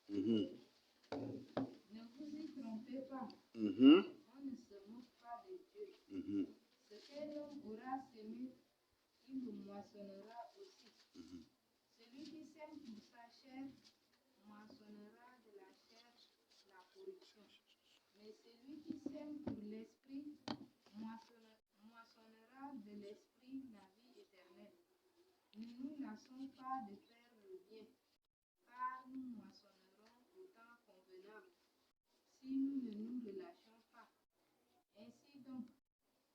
Mhm. Ne vous y trompez pas. Mhm. On ne se moque pas de Dieu. Mhm. Ce qu'un homme aura semé, il le moissonnera aussi. Mhm. Celui qui sème pour sa chair moissonnera de la chair la corruption. Mais celui qui sème pour l'esprit moissonnera de l'esprit la vie éternelle. Ne nous lassons pas de faire le bien, car nous moissonnerons au temps convenable si nous ne nous relâchons pas. Ainsi donc,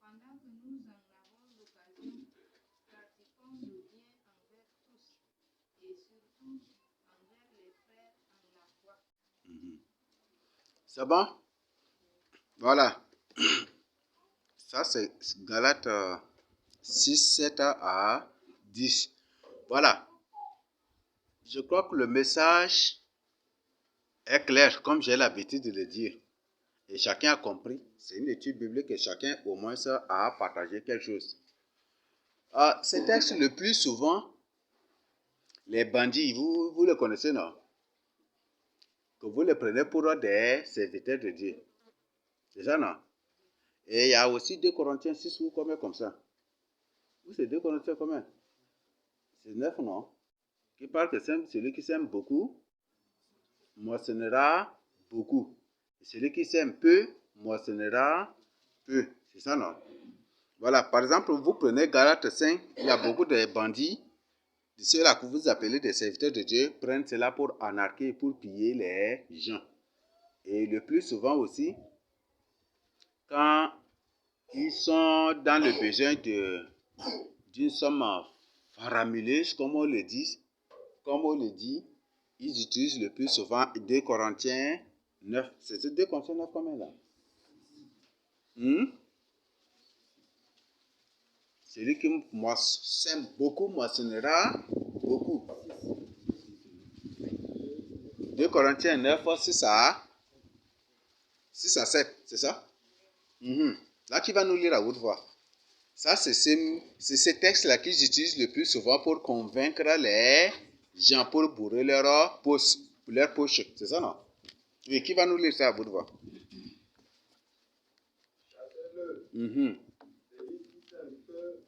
pendant que nous en avons l'occasion, pratiquons le bien envers tous et surtout envers les frères en la foi. Mhm. C'est bon? Voilà. Ça, c'est Galates 6, 7 à 10. Voilà. Je crois que le message est clair, comme j'ai l'habitude de le dire. Et chacun a compris. C'est une étude biblique et chacun, au moins, a partagé quelque chose. Ces textes, le plus souvent, les bandits, vous les connaissez, non? Que vous les prenez pour des serviteurs de Dieu. C'est ça, non? Et il y a aussi 2 Corinthiens 6 ou combien comme ça? Ou c'est 2 Corinthiens combien? C'est 9, non? Qui parle que celui qui sème beaucoup, moissonnera beaucoup. Et celui qui sème peu, moissonnera peu. C'est ça, non? Voilà, par exemple, vous prenez Galates 5, il y a beaucoup de bandits, de ceux-là que vous appelez des serviteurs de Dieu, prennent cela pour anarquer, pour piller les gens. Et le plus souvent aussi, quand ils sont dans le besoin d'une somme faramuleuse, comme on le dit, ils utilisent le plus souvent 2 Corinthiens 9. C'est 2 Corinthiens 9 combien là? Celui qui sème beaucoup moissonnera beaucoup. 2 Corinthiens 9, 6 à 7, c'est ça? Là, qui va nous lire à haute voix? Ça, c'est ces textes-là qu'ils utilisent le plus souvent pour convaincre les gens, pour bourrer leur poche. C'est ça, non? Oui, qui va nous lire ça à haute voix? Chassez-le. Mhm. Celui qui sème peu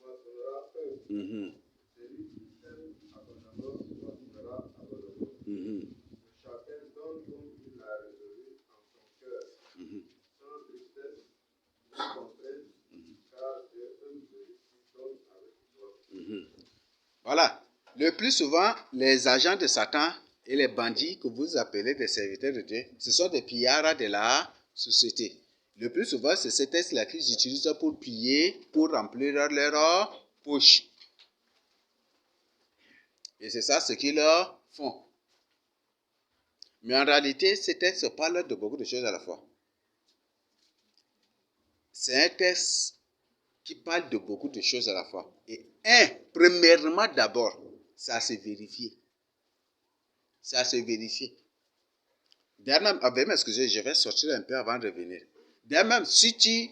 moissonnera peu. Mhm. Celui qui sème abondamment moissonnera abondamment. Mhm. Que chacun donne comme il l'a résolu en son cœur, sans tristesse ni contrainte, car Dieu aime celui qui donne avec joie. Voilà. Le plus souvent, les agents de Satan et les bandits que vous appelez des serviteurs de Dieu, ce sont des pillards de la société. Le plus souvent, c'est ces textes-là qu'ils utilisent pour piller, pour remplir leur poche. Et c'est ça ce qu'ils font. Mais en réalité, ces textes parlent de beaucoup de choses à la fois. C'est un texte qui parle de beaucoup de choses à la fois. Et premièrement d'abord, c'est à se vérifier. C'est à se vérifier. D'ailleurs même, excusez, je vais sortir un peu avant de revenir. D'ailleurs même, si tu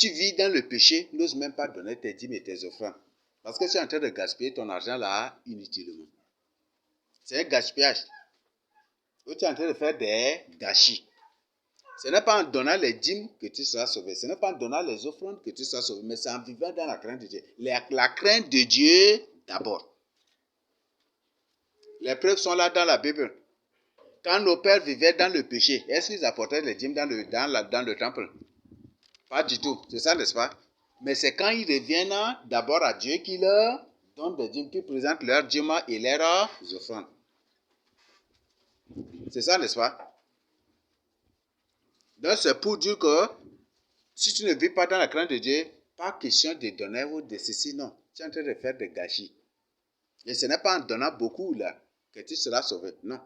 vis dans le péché, n'ose même pas donner tes dîmes et tes offrandes. Parce que tu es en train de gaspiller ton argent là inutilement. C'est un gaspillage. Où tu es en train de faire des gâchis. Ce n'est pas en donnant les dîmes que tu seras sauvé. Ce n'est pas en donnant les offrandes que tu seras sauvé. Mais c'est en vivant dans la crainte de Dieu. La crainte de Dieu d'abord. Les preuves sont là dans la Bible. Quand nos pères vivaient dans le péché, est-ce qu'ils apportaient les dîmes dans le temple? Pas du tout. C'est ça, n'est-ce pas? Mais c'est quand ils reviennent d'abord à Dieu qu'ils leur donnent des dîmes, qu'ils présentent leurs dîmes et leurs offrandes. C'est ça, n'est-ce pas? Donc, c'est pour dire que si tu ne vis pas dans la crainte de Dieu, pas question de donner ou de ceci, non. Tu es en train de faire des gâchis. Et ce n'est pas en donnant beaucoup là que tu seras sauvé. Non.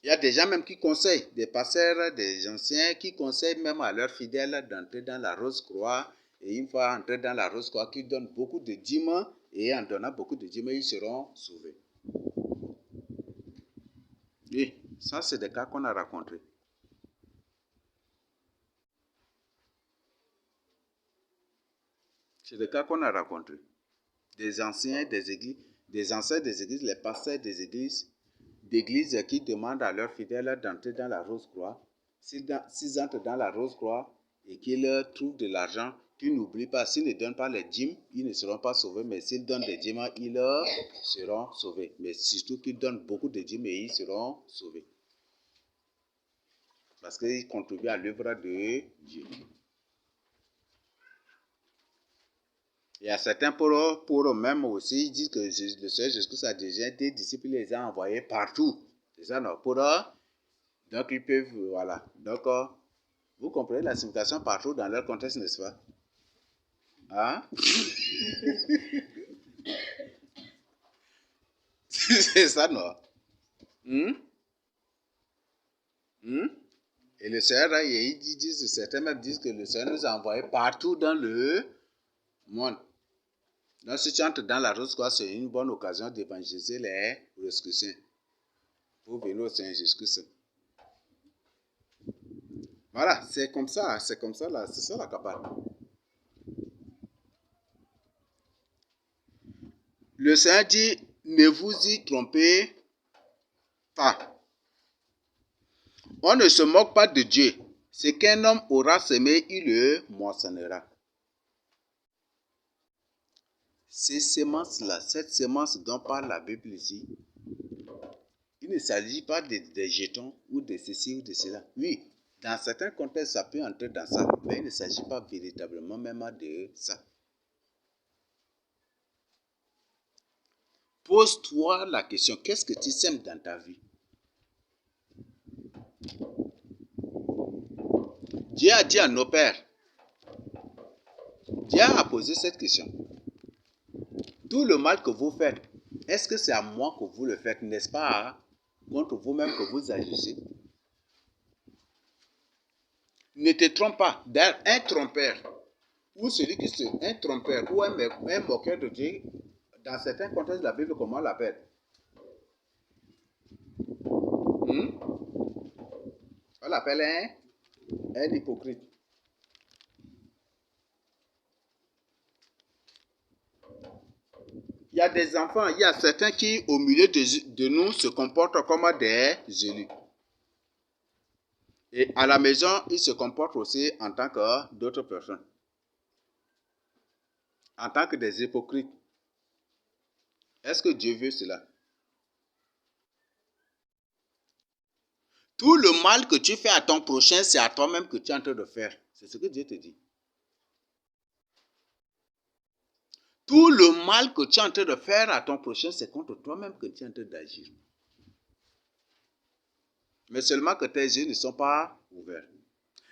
Il y a des gens même qui conseillent, des pasteurs, des anciens, qui conseillent même à leurs fidèles d'entrer dans la Rose-Croix. Et une fois entrés dans la Rose-Croix, qui donnent beaucoup de dîmes, et en donnant beaucoup de dîmes, ils seront sauvés. Oui, ça c'est des cas qu'on a rencontrés. C'est des cas qu'on a rencontrés. Des anciens, des églises, des ancêtres des églises, les pasteurs des églises, d'églises qui demandent à leurs fidèles d'entrer dans la Rose-Croix. S'ils entrent dans la Rose-Croix et qu'ils trouvent de l'argent, qu'ils n'oublient pas, s'ils ne donnent pas les dîmes, ils ne seront pas sauvés, mais s'ils donnent des dîmes, ils seront sauvés. Mais surtout qu'ils donnent beaucoup de dîmes et ils seront sauvés. Parce qu'ils contribuent à l'œuvre de Dieu. Il y a certains pour eux-mêmes aussi, ils disent que le Seigneur Jésus a déjà été disciples, il les a envoyés partout. C'est ça, non? Pour eux, donc ils peuvent, voilà. Donc, vous comprenez la signification partout dans leur contexte, n'est-ce pas? Hein? C'est ça, non? Et le Seigneur, certains même disent que le Seigneur nous a envoyés partout dans le monde. Donc, si tu entres dans la Rose-Croix, c'est une bonne occasion d'évangéliser les Rose-Chrétiens pour venir au Seigneur Jésus-Christ. Voilà, c'est comme ça là, c'est ça la capable. Le Seigneur dit, ne vous y trompez pas. On ne se moque pas de Dieu. Ce qu'un homme aura semé, il le moissonnera. Ces semences-là, cette semence dont parle la Bible ici, il ne s'agit pas des jetons ou de ceci ou de cela. Oui, dans certains contextes, ça peut entrer dans ça, mais il ne s'agit pas véritablement même de ça. Pose-toi la question, qu'est-ce que tu sèmes dans ta vie? Dieu a dit à nos pères, Dieu a posé cette question. Tout le mal que vous faites, est-ce que c'est à moi que vous le faites, n'est-ce pas, contre vous-même que vous agissez? Ne te trompe pas. D'ailleurs, un trompeur, ou celui qui se... un trompeur, ou un moqueur de Dieu, dans certains contextes de la Bible, comment on l'appelle? On l'appelle un hypocrite. Il y a des enfants, il y a certains qui, au milieu de nous, se comportent comme des élus. Et à la maison, ils se comportent aussi en tant que d'autres personnes. En tant que des hypocrites. Est-ce que Dieu veut cela? Tout le mal que tu fais à ton prochain, c'est à toi-même que tu es en train de faire. C'est ce que Dieu te dit. Tout le mal que tu es en train de faire à ton prochain, c'est contre toi-même que tu es en train d'agir. Mais seulement que tes yeux ne sont pas ouverts.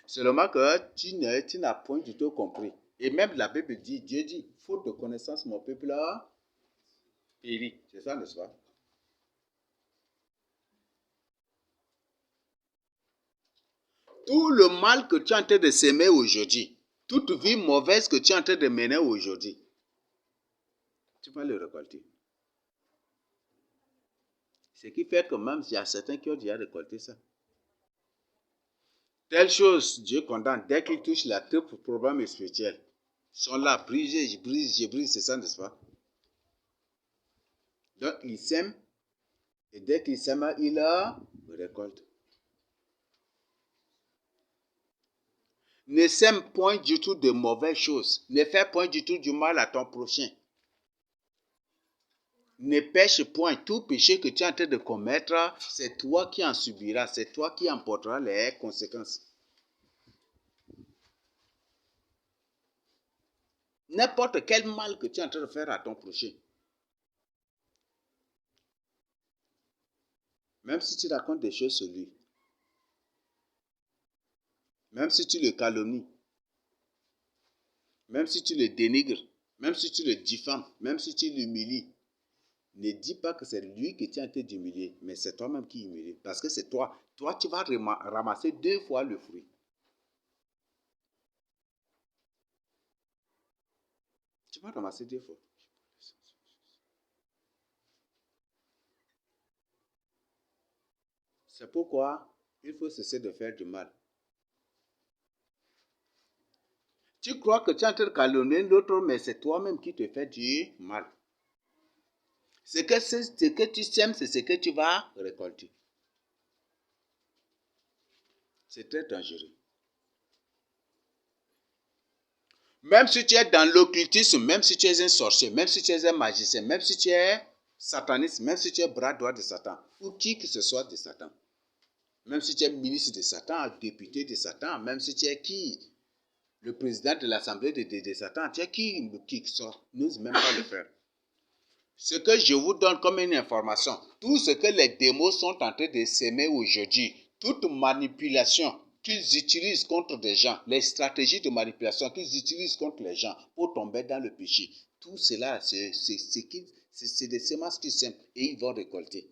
Seulement que tu n'as point du tout compris. Et même la Bible dit, Dieu dit, faute de connaissance, mon peuple a péri. C'est ça, n'est-ce pas? Tout le mal que tu es en train de s'aimer aujourd'hui, toute vie mauvaise que tu es en train de mener aujourd'hui, tu vas le récolter. Ce qui fait que même s'il y a certains qui ont déjà récolté ça. Telle chose, Dieu condamne, dès qu'ils touchent la triple problème spirituel, ils sont là, brisés, je brise, c'est ça, n'est-ce pas? Donc, ils sèment, et dès qu'ils sèment, ils récoltent. Ne sème point du tout de mauvaises choses. Ne fais point du tout du mal à ton prochain. Ne pêche point. Tout péché que tu es en train de commettre, c'est toi qui en subiras. C'est toi qui en porteras les conséquences. N'importe quel mal que tu es en train de faire à ton prochain. Même si tu racontes des choses sur lui. Même si tu le calomnies. Même si tu le dénigres. Même si tu le diffames. Même si tu l'humilies. Ne dis pas que c'est lui qui tient en train d'humilier, mais c'est toi-même qui humilie. Parce que c'est toi. Toi, tu vas ramasser 2 fois le fruit. Tu vas ramasser 2 fois. C'est pourquoi il faut cesser de faire du mal. Tu crois que tu es en train de calomnier l'autre, mais c'est toi-même qui te fais du mal. Ce que tu sèmes, c'est ce que tu vas récolter. C'est très dangereux. Même si tu es dans l'occultisme, même si tu es un sorcier, même si tu es un magicien, même si tu es sataniste, même si tu es bras droit de Satan, ou qui que ce soit de Satan, même si tu es ministre de Satan, député de Satan, même si tu es qui, le président de l'assemblée de Satan, tu es qui que ce soit, n'ose même pas le faire. Ce que je vous donne comme une information, tout ce que les démons sont en train de s'aimer aujourd'hui, toute manipulation qu'ils utilisent contre des gens, les stratégies de manipulation qu'ils utilisent contre les gens pour tomber dans le péché, tout cela, c'est des semences qu'ils sèment et ils vont récolter.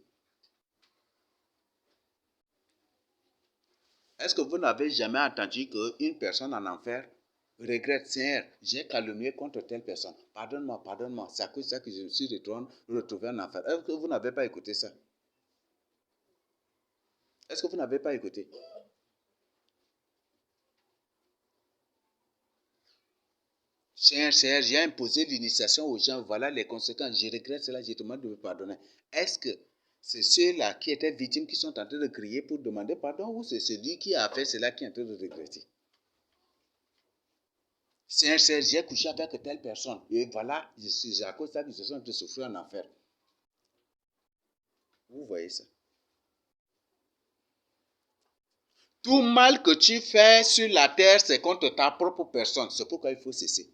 Est-ce que vous n'avez jamais entendu qu'une personne en enfer regrette, Seigneur, j'ai calomnié contre telle personne. Pardonne-moi, c'est à cause de ça que je me suis retrouvé en enfer. Est-ce que vous n'avez pas écouté ça? Est-ce que vous n'avez pas écouté? Seigneur, j'ai imposé l'initiation aux gens, voilà les conséquences. Je regrette cela, je demande de me pardonner. Est-ce que c'est ceux-là qui étaient victimes qui sont en train de crier pour demander pardon ou c'est celui qui a fait cela qui est en train de regretter? Seigneur, j'ai couché avec telle personne. Et voilà, c'est à cause de ça que je suis en train de souffrir en enfer. Vous voyez ça? Tout mal que tu fais sur la terre, c'est contre ta propre personne. C'est pourquoi il faut cesser.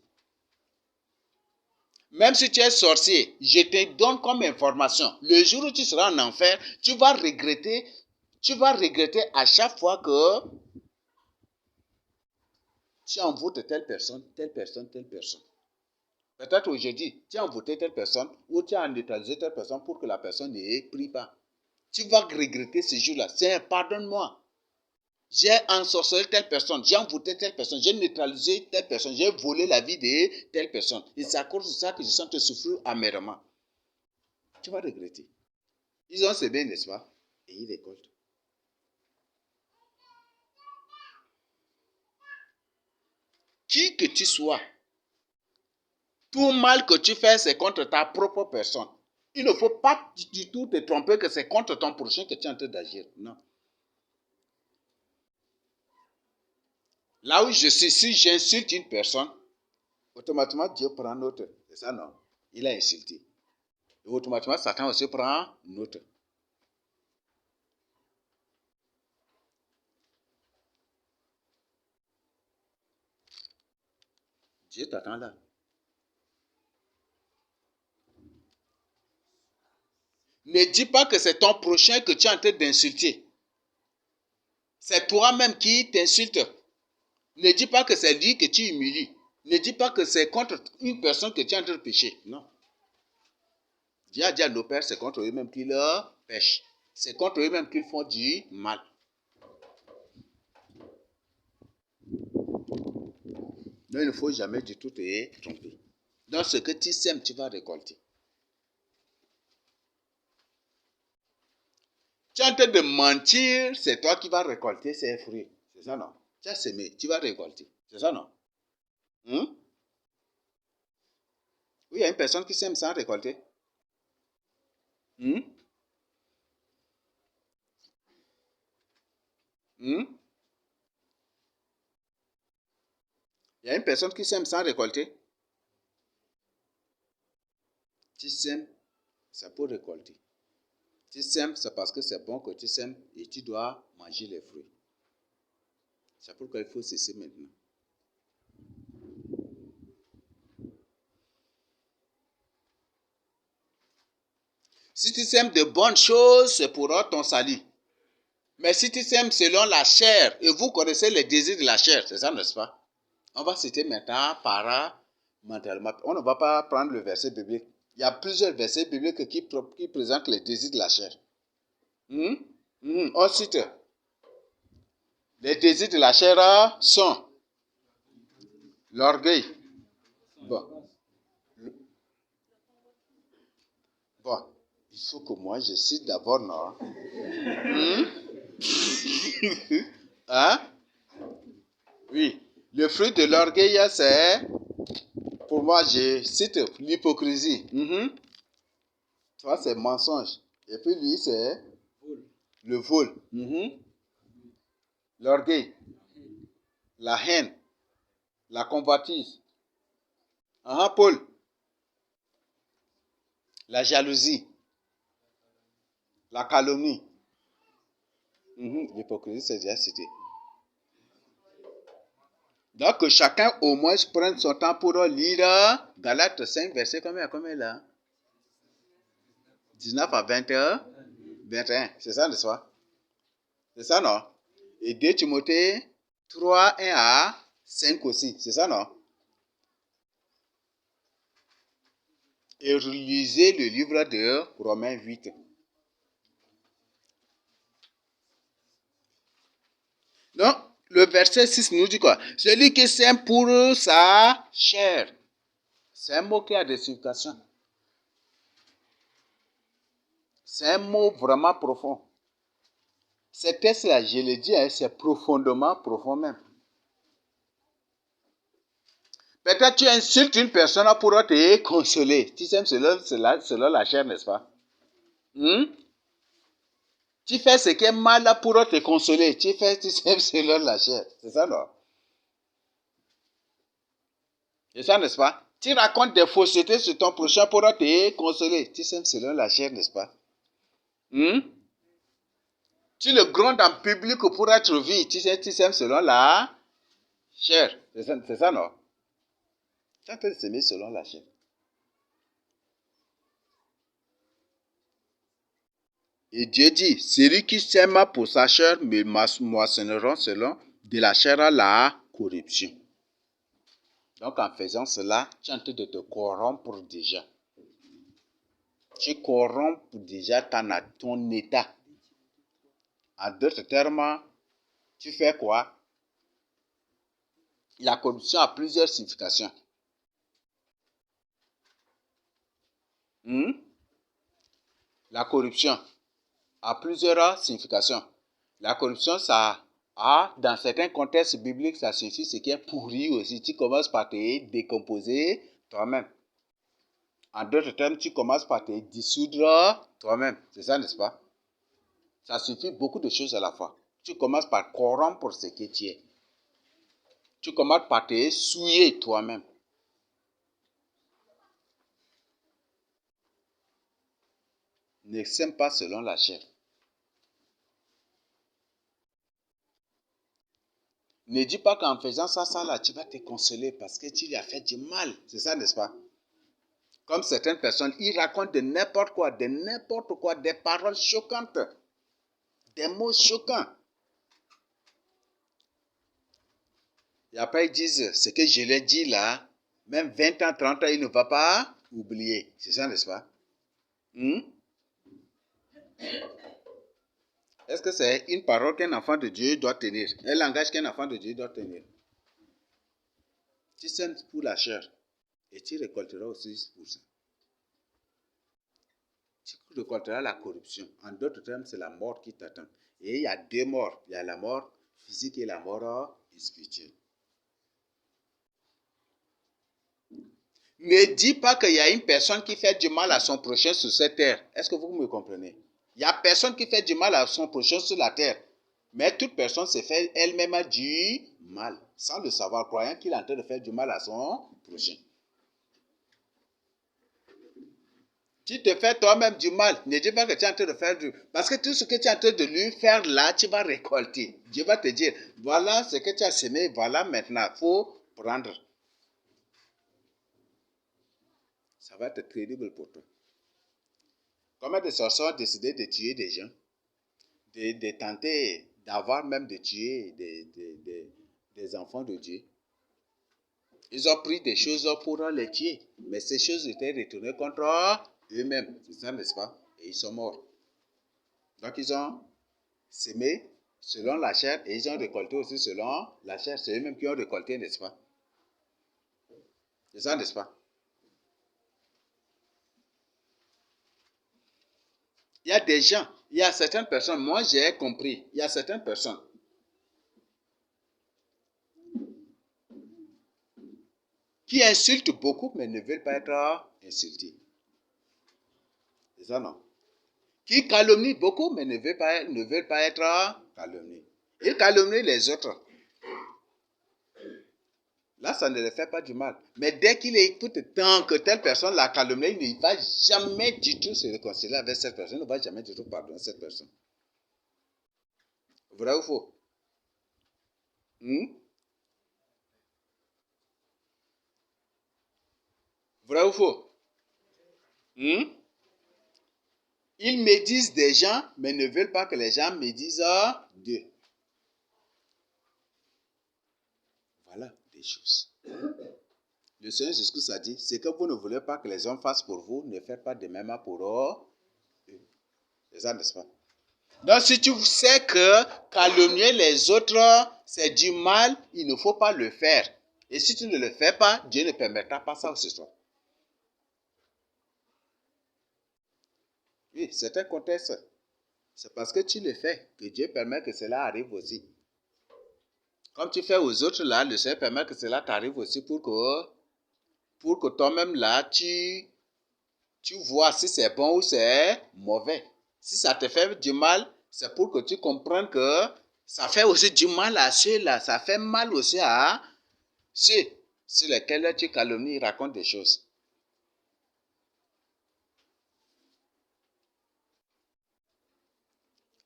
Même si tu es sorcier, je te donne comme information. Le jour où tu seras en enfer, tu vas regretter à chaque fois que tu envoûtes telle personne. Peut-être aujourd'hui, tu as envoûté telle personne ou tu as neutralisé telle personne pour que la personne ne prie pas. Tu vas regretter ce jour-là. Seigneur, pardonne-moi. J'ai ensorcelé telle personne, j'ai envoûté telle personne, j'ai neutralisé telle personne, j'ai volé la vie de telle personne. Et c'est à cause de ça que je suis en train de souffrir amèrement. Tu vas regretter. Ils ont semé, n'est-ce pas? Et ils récoltent. Qui que tu sois, tout mal que tu fais, c'est contre ta propre personne. Il ne faut pas du tout te tromper que c'est contre ton prochain que tu es en train d'agir. Non. Là où je suis, si j'insulte une personne, automatiquement Dieu prend note. C'est ça, non? Il a insulté. Et automatiquement, Satan aussi prend note. Dieu t'attend là. Ne dis pas que c'est ton prochain que tu es en train d'insulter. C'est toi-même qui t'insulte. Ne dis pas que c'est lui que tu humilies. Ne dis pas que c'est contre une personne que tu es en train de pécher. Non. Dieu a dit à nos pères, c'est contre eux-mêmes qu'ils pêchent. C'est contre eux-mêmes qu'ils font du mal. Donc, il ne faut jamais du tout te tromper. Donc, ce que tu sèmes, tu vas récolter. Tu es en train de mentir, c'est toi qui vas récolter ces fruits. C'est ça, non? Tu as semé, tu vas récolter. C'est ça, non? Oui, il y a une personne qui sème sans récolter. Il y a une personne qui sème sans récolter. Tu sèmes, c'est pour récolter. Tu sèmes, c'est parce que c'est bon que tu sèmes et tu dois manger les fruits. C'est pourquoi il faut cesser maintenant. Si tu sèmes de bonnes choses, c'est pour ton salut. Mais si tu sèmes selon la chair, et vous connaissez les désirs de la chair, c'est ça, n'est-ce pas? On va citer maintenant paramentalement. On ne va pas prendre le verset biblique. Il y a plusieurs versets bibliques qui présentent les désirs de la chair. On cite. Les désirs de la chair sont l'orgueil. Bon, il faut que moi je cite d'abord, non? Hein? Oui. Le fruit de l'orgueil, c'est, pour moi, je cite l'hypocrisie. Soit c'est mensonge. Et puis lui, c'est le vol. L'orgueil. La haine. La convoitise. Paul. La jalousie. La calomnie. L'hypocrisie, c'est déjà cité. Donc, que chacun au moins prenne son temps pour lire Galates 5, verset combien là? 19 à 21. C'est ça, n'est-ce pas? C'est ça, non? Et 2 Timothée 3, 1 à 5 aussi. C'est ça, non? Et relisez le livre de Romains 8. Donc, le verset 6 nous dit quoi? Celui qui sème pour sa chair. C'est un mot qui a des significations. C'est un mot vraiment profond. Ce texte-là, je le dis, c'est profondément profond même. Peut-être tu insultes une personne pour te consoler. Tu sèmes selon la chair, n'est-ce pas? Tu fais ce qui est mal pour te consoler. Tu sèmes selon la chair. C'est ça, non? C'est ça, n'est-ce pas? Tu racontes des faussetés sur ton prochain pour te consoler. Tu sèmes selon la chair, n'est-ce pas? Tu le grondes en public pour être vu. Tu sèmes selon la chair. C'est ça, non? Tu es en train de s'aimer selon la chair. Et Dieu dit, celui qui sème pour sa chair me moissonneront selon de la chair à la corruption. Donc en faisant cela, tu es en train de te corrompre déjà. Tu corrompes déjà ton état. En d'autres termes, tu fais quoi? La corruption a plusieurs significations. La corruption a plusieurs significations. La corruption, ça a, dans certains contextes bibliques, ça signifie ce qui est pourri aussi. Tu commences par te décomposer toi-même. En d'autres termes, tu commences par te dissoudre toi-même. C'est ça, n'est-ce pas? Ça signifie beaucoup de choses à la fois. Tu commences par corrompre ce que tu es. Tu commences par te souiller toi-même. Ne sème pas selon la chair. Ne dis pas qu'en faisant ça là, tu vas te consoler parce que tu lui as fait du mal. C'est ça, n'est-ce pas? Comme certaines personnes, ils racontent de n'importe quoi, des paroles choquantes, des mots choquants. Et après, ils disent, ce que je l'ai dit là, même 20 ans, 30 ans, il ne va pas oublier. C'est ça, n'est-ce pas? Est-ce que c'est une parole qu'un enfant de Dieu doit tenir? Un langage qu'un enfant de Dieu doit tenir? Tu sèmes pour la chair et tu récolteras aussi pour ça. Tu récolteras la corruption. En d'autres termes, c'est la mort qui t'attend. Et il y a deux morts. Il y a la mort physique et la mort spirituelle. Ne dis pas qu'il y a une personne qui fait du mal à son prochain sur cette terre. Est-ce que vous me comprenez? Il n'y a personne qui fait du mal à son prochain sur la terre. Mais toute personne se fait elle-même du mal, sans le savoir, croyant qu'il est en train de faire du mal à son prochain. Tu te fais toi-même du mal. Ne dis pas que tu es en train de faire du mal. Parce que tout ce que tu es en train de lui faire là, tu vas récolter. Dieu va te dire, voilà ce que tu as semé, voilà maintenant, il faut prendre. Ça va être crédible pour toi. Combien de sorciers ont décidé de tuer des gens, de tenter d'avoir même de tuer des enfants de Dieu? Ils ont pris des choses pour les tuer, mais ces choses étaient retournées contre eux-mêmes. C'est ça, n'est-ce pas? Et ils sont morts. Donc ils ont semé selon la chair et ils ont récolté aussi selon la chair. C'est eux-mêmes qui ont récolté, n'est-ce pas? C'est ça, n'est-ce pas? Il y a des gens, il y a certaines personnes, moi j'ai compris, il y a certaines personnes qui insultent beaucoup mais ne veulent pas être insultés. C'est ça, non? Qui calomnie beaucoup, mais ne veulent pas être calomniés. Ils calomnient les autres. Là, ça ne les fait pas du mal. Mais dès qu'il écoute tant que telle personne l'a calomnié, il ne va jamais du tout se réconcilier avec cette personne. Il ne va jamais du tout pardonner cette personne. Vrai ou faux? Vrai ou faux? Ils médisent des gens, mais ne veulent pas que les gens médisent d'eux. Voilà des choses. Le Seigneur Jésus a dit, c'est que vous ne voulez pas que les hommes fassent pour vous, ne faites pas de même pour eux. C'est ça, n'est-ce pas? Donc, si tu sais que calomnier les autres, c'est du mal, il ne faut pas le faire. Et si tu ne le fais pas, Dieu ne permettra pas ça ce soir. Oui, c'est un contexte. C'est parce que tu le fais que Dieu permet que cela arrive aussi. Comme tu fais aux autres là, le Seigneur permet que cela t'arrive aussi pour que toi-même là, tu vois si c'est bon ou c'est mauvais. Si ça te fait du mal, c'est pour que tu comprennes que ça fait aussi du mal à ceux-là. Ça fait mal aussi à ceux sur lesquels tu calomnies, racontes des choses.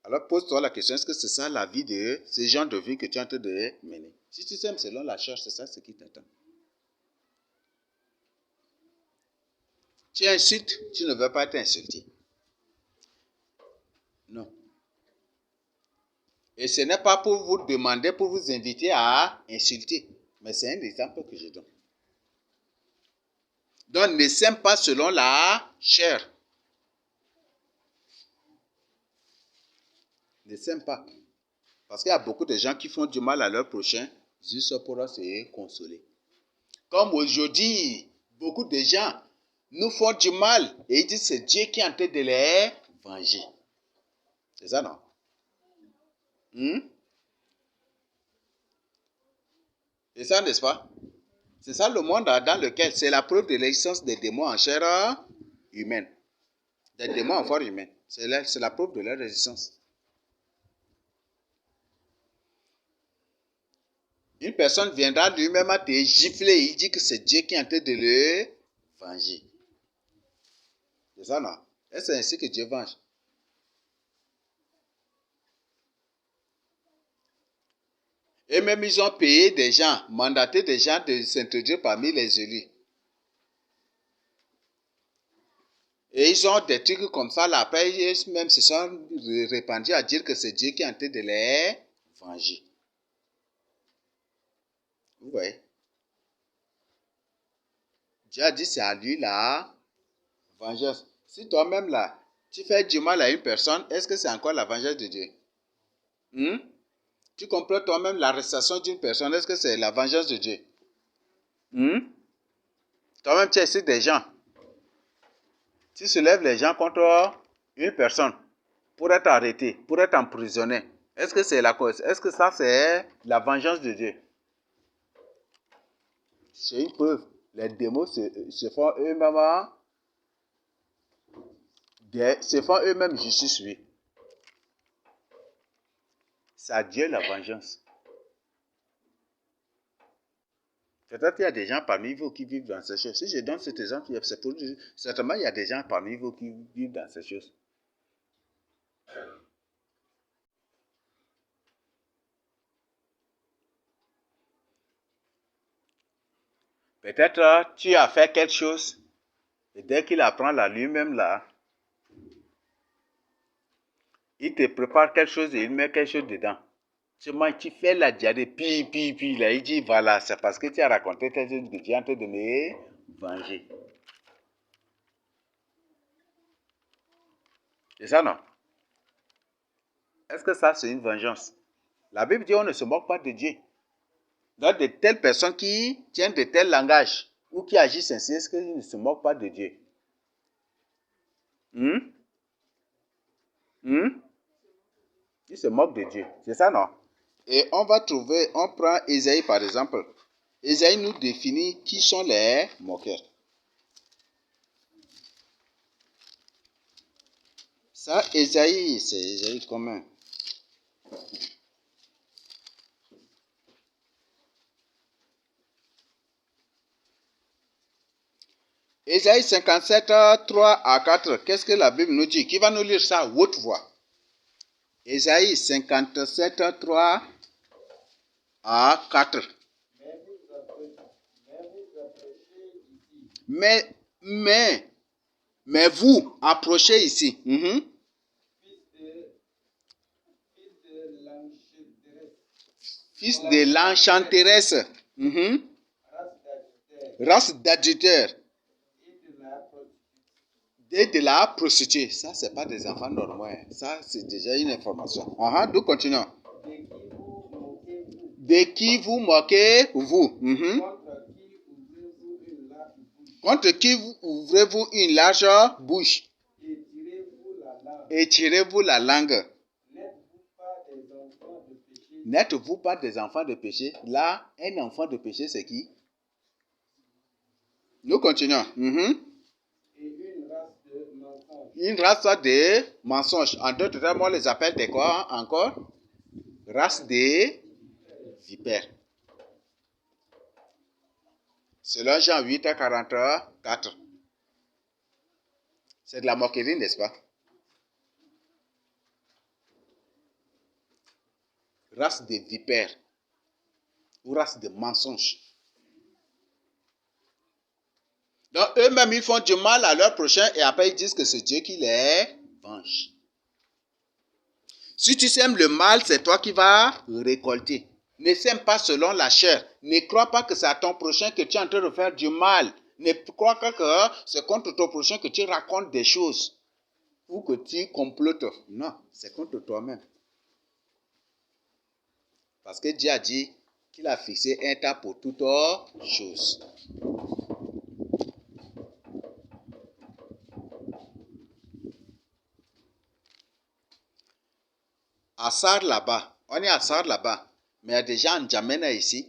Alors pose-toi la question, est-ce que c'est ça la vie de ces gens de vie que tu es en train de mener? Si tu t'aimes selon la chair, c'est ça ce qui t'attend. Tu insultes, tu ne veux pas être insulté. Non. Et ce n'est pas pour vous demander, pour vous inviter à insulter. Mais c'est un exemple que je donne. Donc, ne s'aime pas selon la chair. Ne s'aime pas. Parce qu'il y a beaucoup de gens qui font du mal à leur prochain, juste pour se consoler. Comme aujourd'hui, beaucoup de gens nous font du mal et ils disent que c'est Dieu qui est en train de les venger. C'est ça, non? C'est ça, n'est-ce pas? C'est ça le monde dans lequel c'est la preuve de l'existence des démons en chair humaine. Des démons en forme humaine. C'est la preuve de leur résistance. Une personne viendra lui-même à te gifler. Il dit que c'est Dieu qui est en train de le venger. C'est ça, non? Et c'est ainsi que Dieu venge. Et même ils ont payé des gens, mandaté des gens de s'introduire parmi les élus. Et ils ont des trucs comme ça là. Après, ils même se sont répandus à dire que c'est Dieu qui est en train de les venger. Vous voyez? Dieu a dit c'est à lui la vengeance. Si toi-même là, tu fais du mal à une personne, est-ce que c'est encore la vengeance de Dieu? Tu comprends toi-même l'arrestation d'une personne, est-ce que c'est la vengeance de Dieu? Toi-même tu incites des gens. Tu soulèves les gens contre une personne pour être arrêté, pour être emprisonné. Est-ce que c'est la cause? Est-ce que ça c'est la vengeance de Dieu? C'est une preuve. Les démons se font eux-mêmes justice, oui. C'est à Dieu la vengeance. Peut-être qu'il y a des gens parmi vous qui vivent dans ces choses. Si je donne cet exemple, c'est pour dire, certainement il y a des gens parmi vous qui vivent dans ces choses. Peut-être tu as fait quelque chose et dès qu'il apprend là lui-même là, il te prépare quelque chose et il met quelque chose dedans. Tu fais la diarrhée, puis là, il dit voilà, c'est parce que tu as raconté quelque chose que tu es en train de me venger. C'est ça, non? Est-ce que ça, c'est une vengeance? La Bible dit on ne se moque pas de Dieu. Donc, de telles personnes qui tiennent de tels langages ou qui agissent ainsi, est-ce qu'ils ne se moquent pas de Dieu? Ils se moquent de Dieu. C'est ça, non? Et on prend Ésaïe par exemple. Ésaïe nous définit qui sont les moqueurs. Ça, Ésaïe, c'est Ésaïe commun. Ésaïe 57, 3 à 4. Qu'est-ce que la Bible nous dit? Qui va nous lire ça à haute voix? Ésaïe 57, 3 à 4. Mais vous approchez ici. Fils de l'enchanteresse. Race d'adultère. Et de la prostituée. Ça, c'est pas des enfants normaux. Ça, c'est déjà une information. Nous continuons. De qui vous moquez-vous? Contre qui ouvrez-vous une large bouche? Et tirez-vous la langue. N'êtes-vous pas des enfants de péché? Là, un enfant de péché, c'est qui? Nous continuons. Une race de mensonges. En d'autres termes, on les appelle des quoi encore? Race de vipères. Selon Jean 8, 44. C'est de la moquerie, n'est-ce pas? Race de vipères. Ou race de mensonges. Donc, eux-mêmes, ils font du mal à leur prochain et après, ils disent que c'est Dieu qui les venge. Si tu sèmes le mal, c'est toi qui vas récolter. Ne sème pas selon la chair. Ne crois pas que c'est à ton prochain que tu es en train de faire du mal. Ne crois pas que c'est contre ton prochain que tu racontes des choses ou que tu complotes. Non, c'est contre toi-même. Parce que Dieu a dit qu'il a fixé un temps pour toutes choses. À Sar là-bas, on est à Sar là-bas, mais il y a des gens en Djamena ici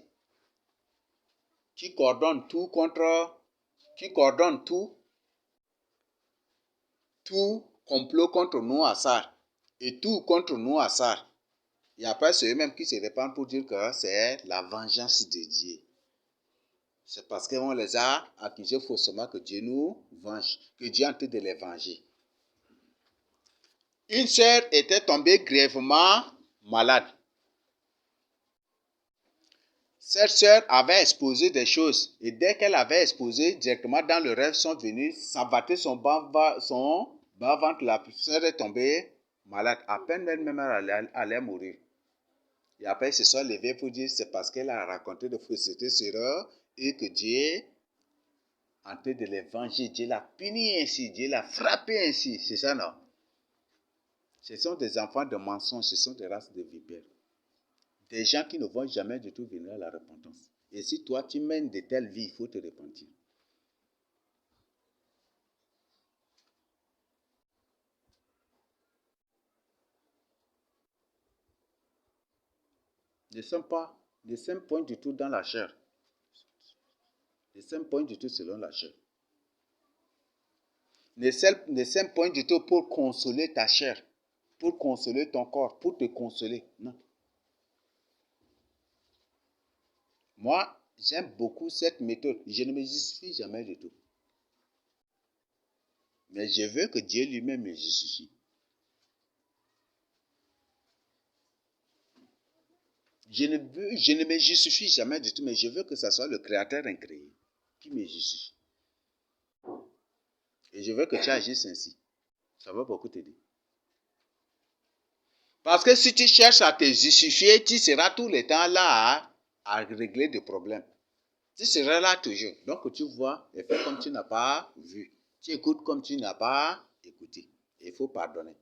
qui coordonnent tout complot contre nous à Sar et tout contre nous à Sar. Et après, c'est eux-mêmes qui se répandent pour dire que c'est la vengeance de Dieu. C'est parce qu'on les a accusés faussement que Dieu nous venge, que Dieu est en train de les venger. Une sœur était tombée grièvement malade. Cette sœur avait exposé des choses et dès qu'elle avait exposé, directement dans le rêve, sont venus s'abattre son bas-ventre. La sœur est tombée malade. À peine elle-même allait mourir. Et après, ils se sont levés pour dire c'est parce qu'elle a raconté de faussetés sur eux et que Dieu est en train de les venger. Dieu l'a puni ainsi, Dieu l'a frappé ainsi. C'est ça, non? Ce sont des enfants de mensonges, ce sont des races de vipères. Des gens qui ne vont jamais du tout venir à la repentance. Et si toi, tu mènes de telles vies, il faut te repentir. Ne sème point du tout dans la chair. Ne sème point du tout selon la chair. Ne sème point du tout pour consoler ta chair, pour consoler ton corps, pour te consoler. Non. Moi, j'aime beaucoup cette méthode. Je ne me justifie jamais du tout. Mais je veux que Dieu lui-même me justifie. Je ne me justifie jamais du tout, mais je veux que ce soit le Créateur incréé qui me justifie. Et je veux que tu agisses ainsi. Ça va beaucoup t'aider. Parce que si tu cherches à te justifier, tu seras tout le temps là à régler des problèmes. Tu seras là toujours. Donc tu vois et fais comme tu n'as pas vu. Tu écoutes comme tu n'as pas écouté. Et il faut pardonner.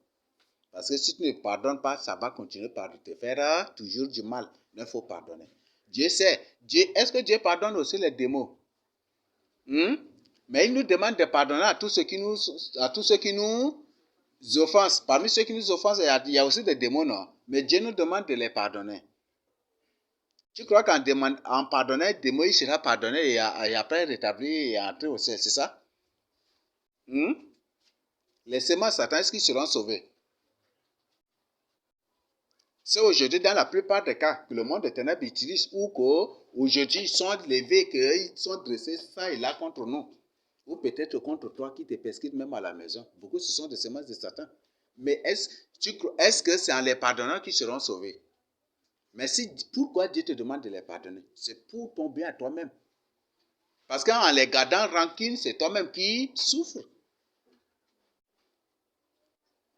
Parce que si tu ne pardonnes pas, ça va continuer par te faire toujours du mal. Mais il faut pardonner. Dieu sait. Est-ce que Dieu pardonne aussi les démons? Mais il nous demande de pardonner à tous ceux qui nous offensent. Parmi ceux qui nous offensent, il y a aussi des démons, non? Mais Dieu nous demande de les pardonner. Tu crois qu'en pardonnant un démon, il sera pardonné et après rétabli et entrer au ciel, c'est ça? Les semences de Satan, est-ce qu'ils seront sauvés? C'est aujourd'hui dans la plupart des cas que le monde des ténèbres utilise ou qu'aujourd'hui ils sont levés, qu'ils sont dressés ça et là contre nous. Ou peut-être contre toi qui te persécute même à la maison. Beaucoup ce sont des semences de Satan. Mais est-ce que c'est en les pardonnant qu'ils seront sauvés? Mais pourquoi Dieu te demande de les pardonner? C'est pour ton bien à toi-même. Parce qu'en les gardant rancune, c'est toi-même qui souffres.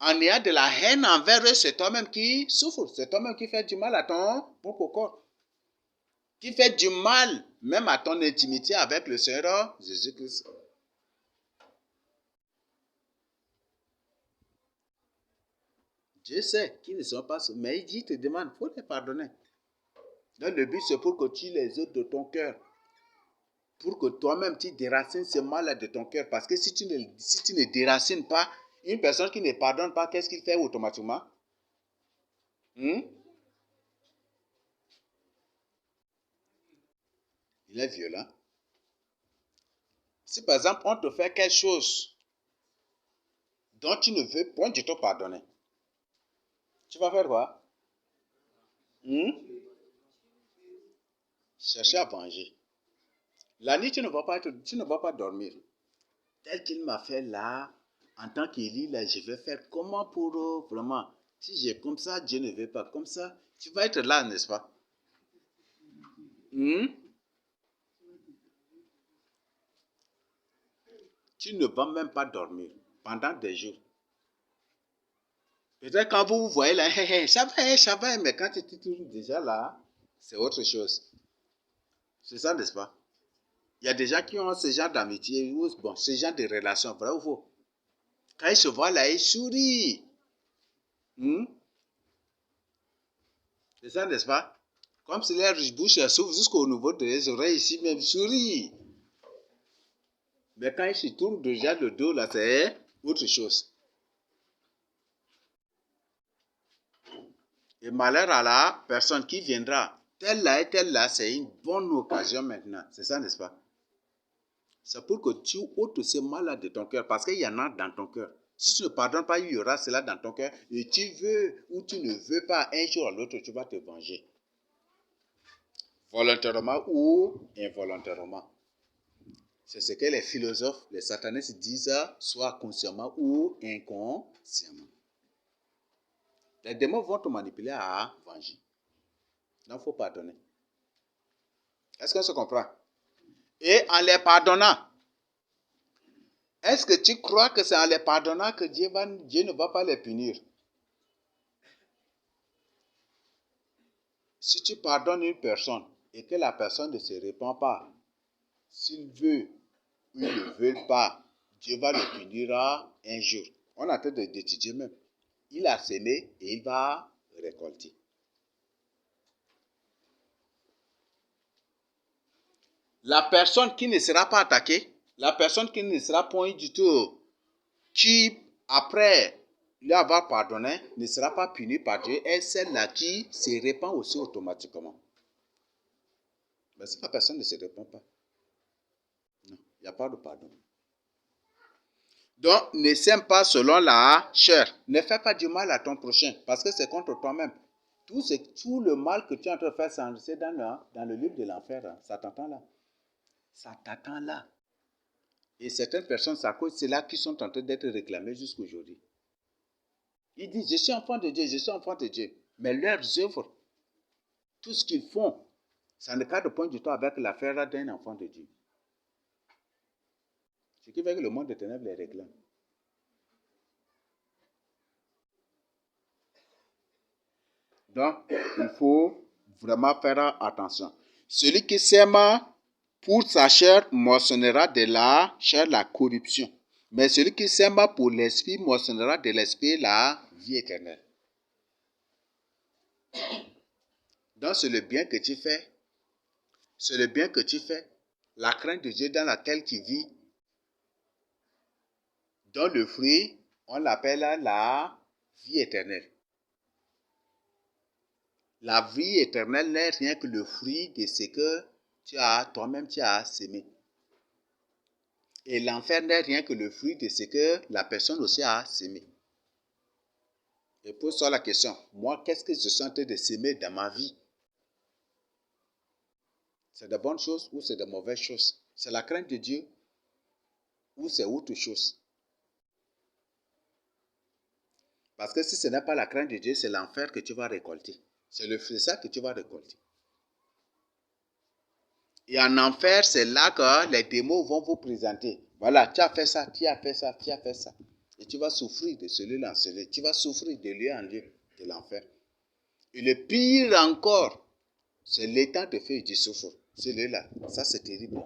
En ayant de la haine envers eux, c'est toi-même qui souffres. C'est toi-même qui fait du mal à ton propre corps. Qui fait du mal même à ton intimité avec le Seigneur Jésus-Christ. Dieu sait qu'ils ne sont pas sauvés, mais il dit, il te demande, il faut les pardonner. Donc le but, c'est pour que tu les ôtes de ton cœur. Pour que toi-même, tu déracines ce mal de ton cœur. Parce que si tu ne déracines pas, une personne qui ne pardonne pas, qu'est-ce qu'il fait automatiquement? Il est violent. Si par exemple, on te fait quelque chose dont tu ne veux point du tout pardonner, tu vas faire quoi? Chercher à venger. La nuit, tu ne vas pas dormir. Tel qu'il m'a fait là, en tant qu'Élie, là, je vais faire comment pour vraiment. Si j'ai comme ça, Dieu ne veut pas comme ça. Tu vas être là, n'est-ce pas? Tu ne vas même pas dormir pendant des jours. Peut-être quand vous voyez là, ça va, mais quand tu te trouves déjà là, c'est autre chose. C'est ça, n'est-ce pas? Il y a des gens qui ont ce genre d'amitié, ou bon, ce genre de relation, vrai ou faux? Quand ils se voient là, ils sourient. C'est ça, n'est-ce pas? Comme si leur bouche s'ouvre jusqu'au niveau des oreilles ici, même sourient. Mais quand ils se tournent déjà le dos là, c'est autre chose. Et malheur à la personne qui viendra. Telle là et telle là, c'est une bonne occasion maintenant. C'est ça, n'est-ce pas? C'est pour que tu ôtes ce mal-là de ton cœur, parce qu'il y en a dans ton cœur. Si tu ne pardonnes pas, il y aura cela dans ton cœur. Et tu veux ou tu ne veux pas, un jour ou l'autre, tu vas te venger. Volontairement ou involontairement. C'est ce que les philosophes, les satanistes disent, soit consciemment ou inconsciemment. Les démons vont te manipuler à venger. Donc, il faut pardonner. Est-ce qu'on se comprend? Et en les pardonnant, est-ce que tu crois que c'est en les pardonnant que Dieu ne va pas les punir? Si tu pardonnes une personne et que la personne ne se répand pas, s'il veut ou il ne veut pas, Dieu va le punir un jour. On a en train d'étudier même. Il a semé et il va récolter. La personne qui ne sera pas attaquée, la personne qui ne sera point du tout, qui après lui avoir pardonné, ne sera pas punie par Dieu, est celle-là qui se répand aussi automatiquement. Mais si la personne ne se répand pas, non, il n'y a pas de pardon. Donc, ne sème pas selon la chair. Ne fais pas du mal à ton prochain, parce que c'est contre toi-même. Tout le mal que tu es en train de faire, c'est dans le livre de l'enfer. Hein. Ça t'attend là. Ça t'attend là. Et certaines personnes, c'est à cause de cela qui sont en train d'être réclamées jusqu'aujourd'hui. Ils disent, je suis enfant de Dieu, je suis enfant de Dieu. Mais leurs œuvres, tout ce qu'ils font, ça ne cadre point du tout avec l'affaire d'un enfant de Dieu. Ce qui fait que le monde des ténèbres les réclame. Donc, il faut vraiment faire attention. Celui qui sème pour sa chair moissonnera de la chair la corruption. Mais celui qui sème pour l'esprit moissonnera de l'esprit la vie éternelle. Donc, c'est le bien que tu fais. C'est le bien que tu fais. La crainte de Dieu dans laquelle tu vis. Dont le fruit, on l'appelle la vie éternelle. La vie éternelle n'est rien que le fruit de ce que toi-même tu as semé. Et l'enfer n'est rien que le fruit de ce que la personne aussi a sémé. Et pose-toi la question, moi, qu'est-ce que je suis en train de s'aimer dans ma vie? C'est de bonnes choses ou c'est de mauvaises choses? C'est la crainte de Dieu ou c'est autre chose? Parce que si ce n'est pas la crainte de Dieu, c'est l'enfer que tu vas récolter. C'est le fruit de ça que tu vas récolter. Et en enfer, c'est là que les démons vont vous présenter. Voilà, tu as fait ça, tu as fait ça, tu as fait ça. Et tu vas souffrir de celui-là en celui. Tu vas souffrir de lieu en lieu de l'enfer. Et le pire encore, c'est l'état de feu du souffle. Celui-là, ça c'est terrible.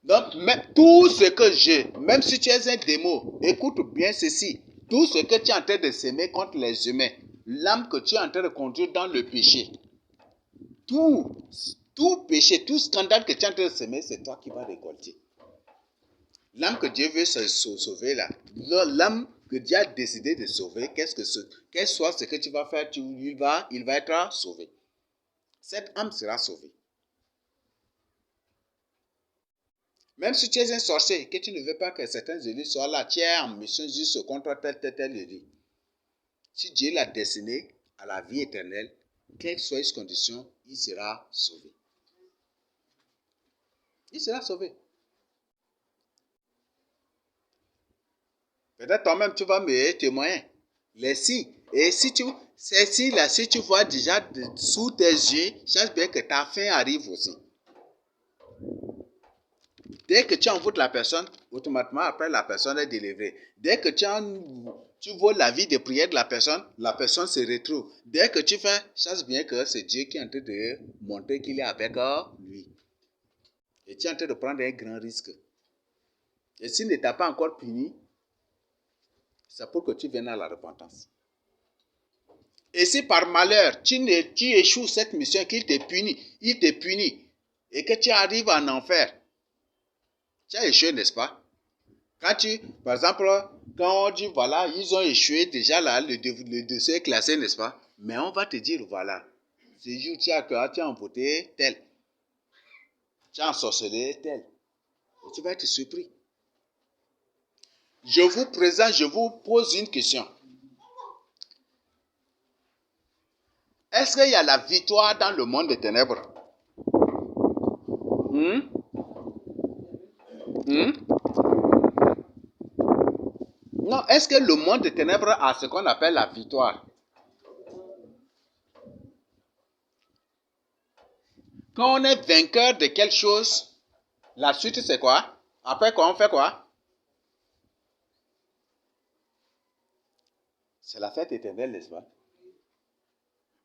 Donc, tout ce que j'ai, même si tu es un démon, écoute bien ceci. Tout ce que tu es en train de s'aimer contre les humains, l'âme que tu es en train de conduire dans le péché, tout péché, tout scandale que tu es en train de s'aimer, c'est toi qui vas récolter. L'âme que Dieu veut sauver là, l'âme que Dieu a décidé de sauver, quel soit ce que tu vas faire, il va être sauvé. Cette âme sera sauvée. Même si tu es un sorcier et que tu ne veux pas que certains élus soient là, tu es en mission juste contre tel élu. Si Dieu l'a destiné à la vie éternelle, quelle soit ses conditions, il sera sauvé. Il sera sauvé. Peut-être toi-même tu vas me témoigner. Les signes. Et si tu vois déjà sous tes yeux, sache bien que ta fin arrive aussi. Dès que tu envoûtes la personne, automatiquement après la personne est délivrée. Dès que tu vois la vie de prière de la personne se retrouve. Dès que tu fais, sache bien que c'est Dieu qui est en train de montrer qu'il est avec lui. Et tu es en train de prendre un grand risque. Et s'il ne t'a pas encore puni, c'est pour que tu viennes à la repentance. Et si par malheur, tu échoues cette mission, qu'il te punit, et que tu arrives en enfer, tu as échoué, n'est-ce pas? Par exemple, quand on dit, voilà, ils ont échoué, déjà là, le dossier est classé, n'est-ce pas? Mais on va te dire, voilà, ce jour, tu as emporté tel, tu as ensorcelé tel, et tu vas être surpris. Je vous pose une question. Est-ce qu'il y a la victoire dans le monde des ténèbres? Non, est-ce que le monde des ténèbres a ce qu'on appelle la victoire? Quand on est vainqueur de quelque chose, la suite c'est quoi? Après quoi, on fait quoi? C'est la fête éternelle, n'est-ce pas?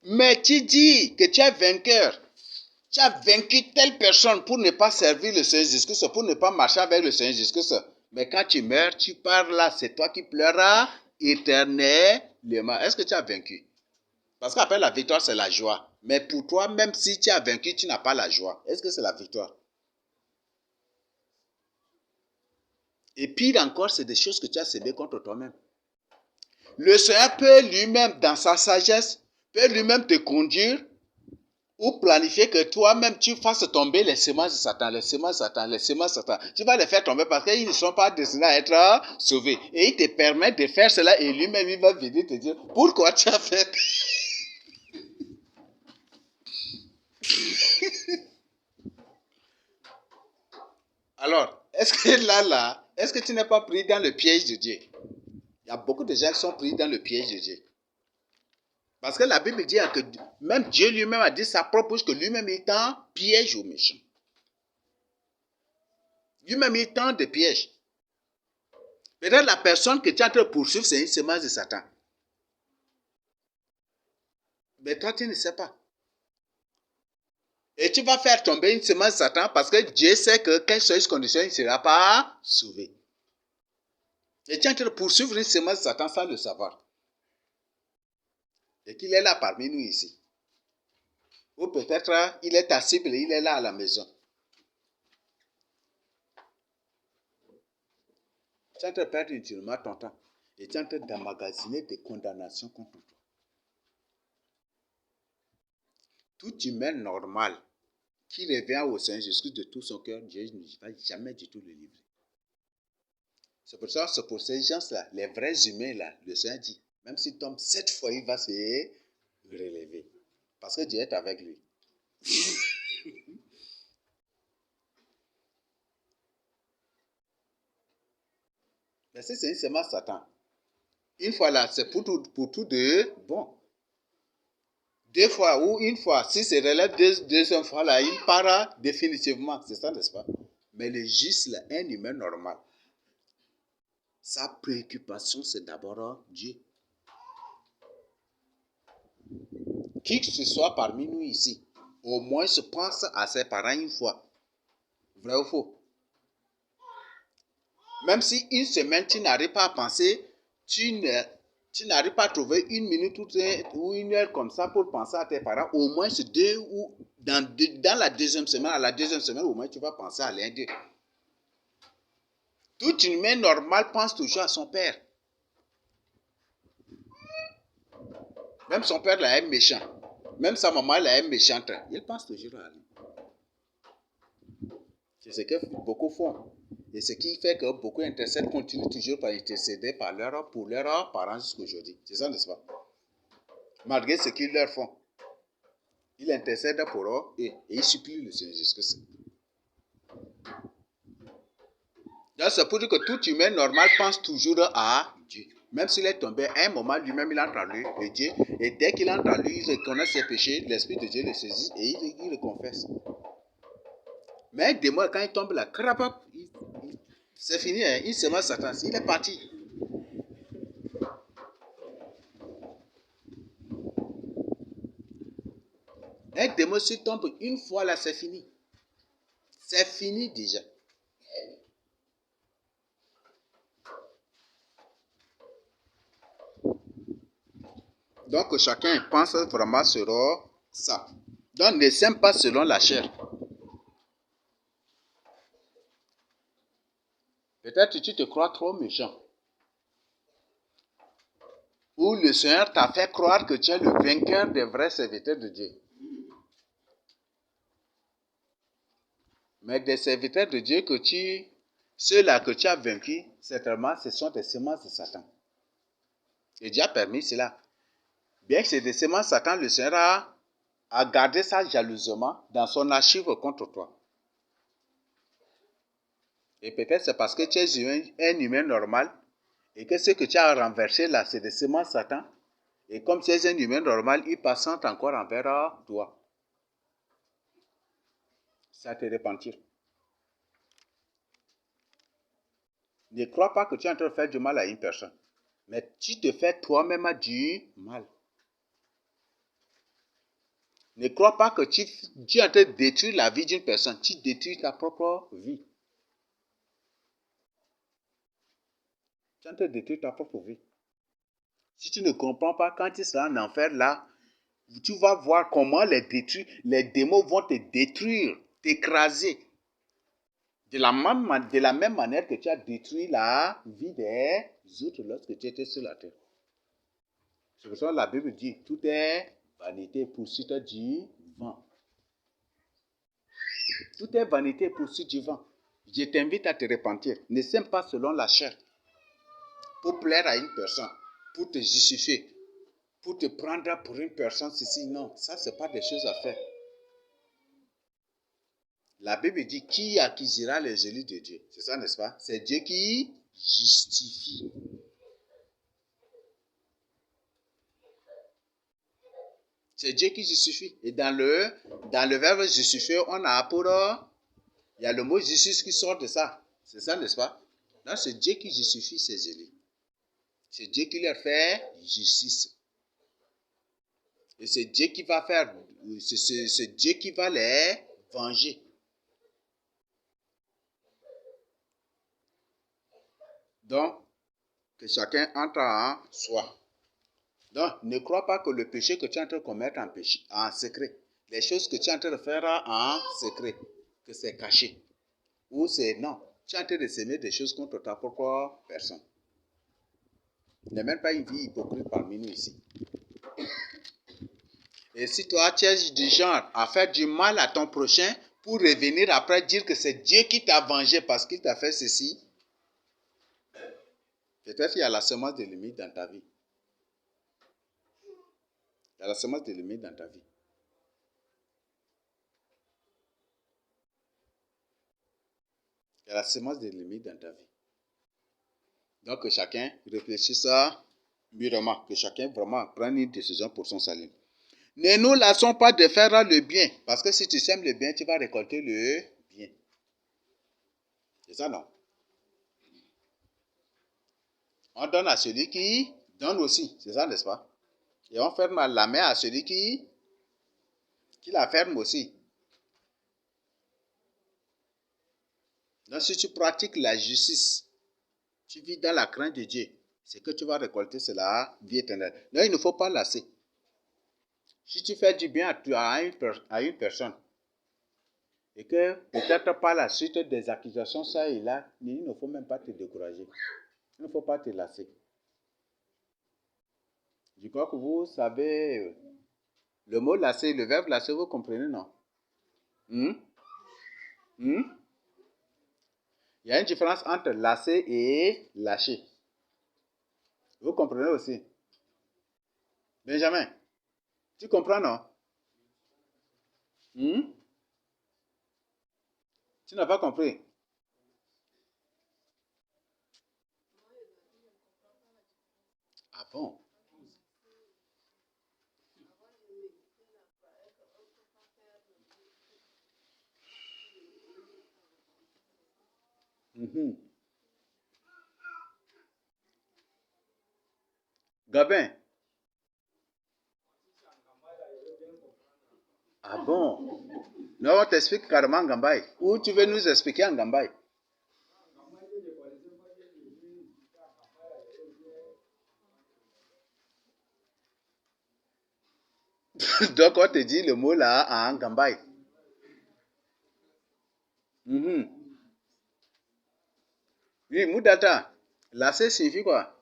Mais tu dis que tu es vainqueur. Tu as vaincu telle personne pour ne pas servir le Seigneur Jésus-Christ, pour ne pas marcher avec le Seigneur Jésus-Christ. Mais quand tu meurs, tu pars là, c'est toi qui pleuras éternellement. Est-ce que tu as vaincu? Parce qu'après la victoire, c'est la joie. Mais pour toi, même si tu as vaincu, tu n'as pas la joie. Est-ce que c'est la victoire? Et pire encore, c'est des choses que tu as sémées contre toi-même. Le Seigneur peut lui-même, dans sa sagesse, peut lui-même te conduire ou planifier que toi-même tu fasses tomber les semences de Satan, les semences de Satan, les semences de Satan. Tu vas les faire tomber parce qu'ils ne sont pas destinés à être sauvés. Et il te permet de faire cela et lui-même il va venir te dire pourquoi tu as fait. Alors, est-ce que tu n'es pas pris dans le piège de Dieu? Il y a beaucoup de gens qui sont pris dans le piège de Dieu. Parce que la Bible dit que même Dieu lui-même a dit sa propre bouche que lui-même il tend piège aux méchants. Lui-même il tend des pièges. Peut-être la personne que tu es en train de poursuivre, c'est une semence de Satan. Mais toi, tu ne sais pas. Et tu vas faire tomber une semence de Satan parce que Dieu sait que quelle soit les conditions, il ne sera pas sauvé. Et tu es en train de poursuivre une semence de Satan sans le savoir. Et qu'il est là parmi nous ici. Ou peut-être il est ta cible et il est là à la maison. Tu es en train de perdre inutilement ton temps. Et tu es en train d'emmagasiner des condamnations contre toi. Tout humain normal qui revient au Seigneur Jésus de tout son cœur, Dieu ne va jamais du tout le livrer. C'est pour ça, c'est pour ces gens-là, les vrais humains là, le Seigneur dit, même s'il tombe 7 fois, il va se relever. Parce que Dieu est avec lui. Mais si c'est une semence Satan, une fois là, c'est pour tout de bon. 2 fois ou une fois, si se relève deuxième fois là, il part définitivement. C'est ça, n'est-ce pas? Mais le juste là, un humain normal, sa préoccupation, c'est d'abord Dieu. Qui que ce soit parmi nous ici, au moins se pense à ses parents une fois. Vrai ou faux? Même si une semaine, tu n'arrives pas à penser, tu n'arrives pas à trouver une minute ou une heure comme ça pour penser à tes parents, au moins c'est 2 ou dans la deuxième semaine, à la deuxième semaine, au moins tu vas penser à l'un d'eux. Tout humain normal pense toujours à son père. Même son père là est méchant. Même sa maman là est méchante. Il pense toujours à lui. C'est ce que beaucoup font. Et ce qui fait que beaucoup intercèdent continuent toujours par intercéder pour leurs parents jusqu'aujourd'hui. C'est ça, n'est-ce pas? Malgré ce qu'ils leur font. Ils intercèdent pour eux et ils supplient le Seigneur Jésus-Christ. Donc c'est pour dire que tout humain normal pense toujours à Dieu. Même s'il est tombé, à un moment lui-même il entre en lui et Dieu. Et dès qu'il entre en lui, il reconnaît ses péchés, l'Esprit de Dieu le saisit et il le confesse. Mais des mois, quand il tombe là, c'est fini, hein, il se met Satan, il est parti. Un démon s'il tombe une fois là, c'est fini. C'est fini déjà. Donc chacun pense vraiment sur ça. Donc ne s'aime pas selon la chair. Peut-être tu te crois trop méchant. Ou le Seigneur t'a fait croire que tu es le vainqueur des vrais serviteurs de Dieu. Mais des serviteurs de Dieu ceux-là que tu as vaincus, certainement, ce sont des semences de Satan. Et Dieu a permis cela. Bien que c'est des semences de Satan, le Seigneur a gardé ça jalousement dans son archive contre toi. Et peut-être c'est parce que tu es un humain normal et que ce que tu as renversé là, c'est des semences de Satan. Et comme tu es un humain normal, il patiente encore envers toi. Ça te repentir. Ne crois pas que tu es en train de faire du mal à une personne. Mais tu te fais toi-même du mal. Ne crois pas que tu es en train de détruire la vie d'une personne. Tu détruis ta propre vie. Tu es en train de détruire ta propre vie. Si tu ne comprends pas, quand tu seras en enfer là, tu vas voir comment les démons vont te détruire, t'écraser. De la même manière que tu as détruit la vie des autres lorsque tu étais sur la terre. C'est pour ça que la Bible dit, tout est vanité, poursuite du vent. Tout est vanité, poursuite du vent. Je t'invite à te repentir. Ne s'aime pas selon la chair. Pour plaire à une personne, pour te justifier, pour te prendre pour une personne, ceci, non. Ça, ce n'est pas des choses à faire. La Bible dit, qui accusera les élus de Dieu? C'est ça, n'est-ce pas? C'est Dieu qui justifie. C'est Dieu qui justifie. Et dans le verbe justifier, on a pour... il y a le mot justice qui sort de ça. C'est ça, n'est-ce pas? Là, c'est Dieu qui justifie ses élus. C'est Dieu qui leur fait justice. Et c'est Dieu qui va faire... C'est Dieu qui va les venger. Donc, que chacun entre en soi. Donc, ne crois pas que le péché que tu es en train de commettre en secret, les choses que tu es en train de faire en secret, que c'est caché. Ou c'est non, tu es en train de s'aimer des choses contre ta propre personne. Il n'y a même pas une vie hypocrite parmi nous ici. Et si toi, tu es du genre à faire du mal à ton prochain pour revenir après dire que c'est Dieu qui t'a vengé parce qu'il t'a fait ceci, peut-être qu'il y a la semence de limite dans ta vie. Il y a la semence de limite dans ta vie. Il y a la semence de limite dans ta vie. Donc que chacun réfléchisse à mûrement, que chacun vraiment prenne une décision pour son salut. Ne nous lassons pas de faire le bien, parce que si tu sèmes le bien, tu vas récolter le bien. C'est ça, non? On donne à celui qui donne aussi, c'est ça, n'est-ce pas? Et on ferme la main à celui qui la ferme aussi. Donc si tu pratiques la justice, tu vis dans la crainte de Dieu, c'est que tu vas récolter cela, vie éternelle. Non, il ne faut pas lasser. Si tu fais du bien à une personne, et que peut-être par la suite des accusations, ça et là, il ne faut même pas te décourager. Il ne faut pas te lasser. Je crois que vous savez le mot lasser, le verbe lasser, vous comprenez, non? Il y a une différence entre lasser et lâcher. Vous comprenez aussi? Benjamin, tu comprends, non? Tu n'as pas compris? Ah bon? Gabin? Ah bon? Non, on t'explique carrément en Gambaye. Ou tu veux nous expliquer en Gambaye? Donc on te dit le mot là en Gambaye. Oui, Moudata. Lasser signifie quoi?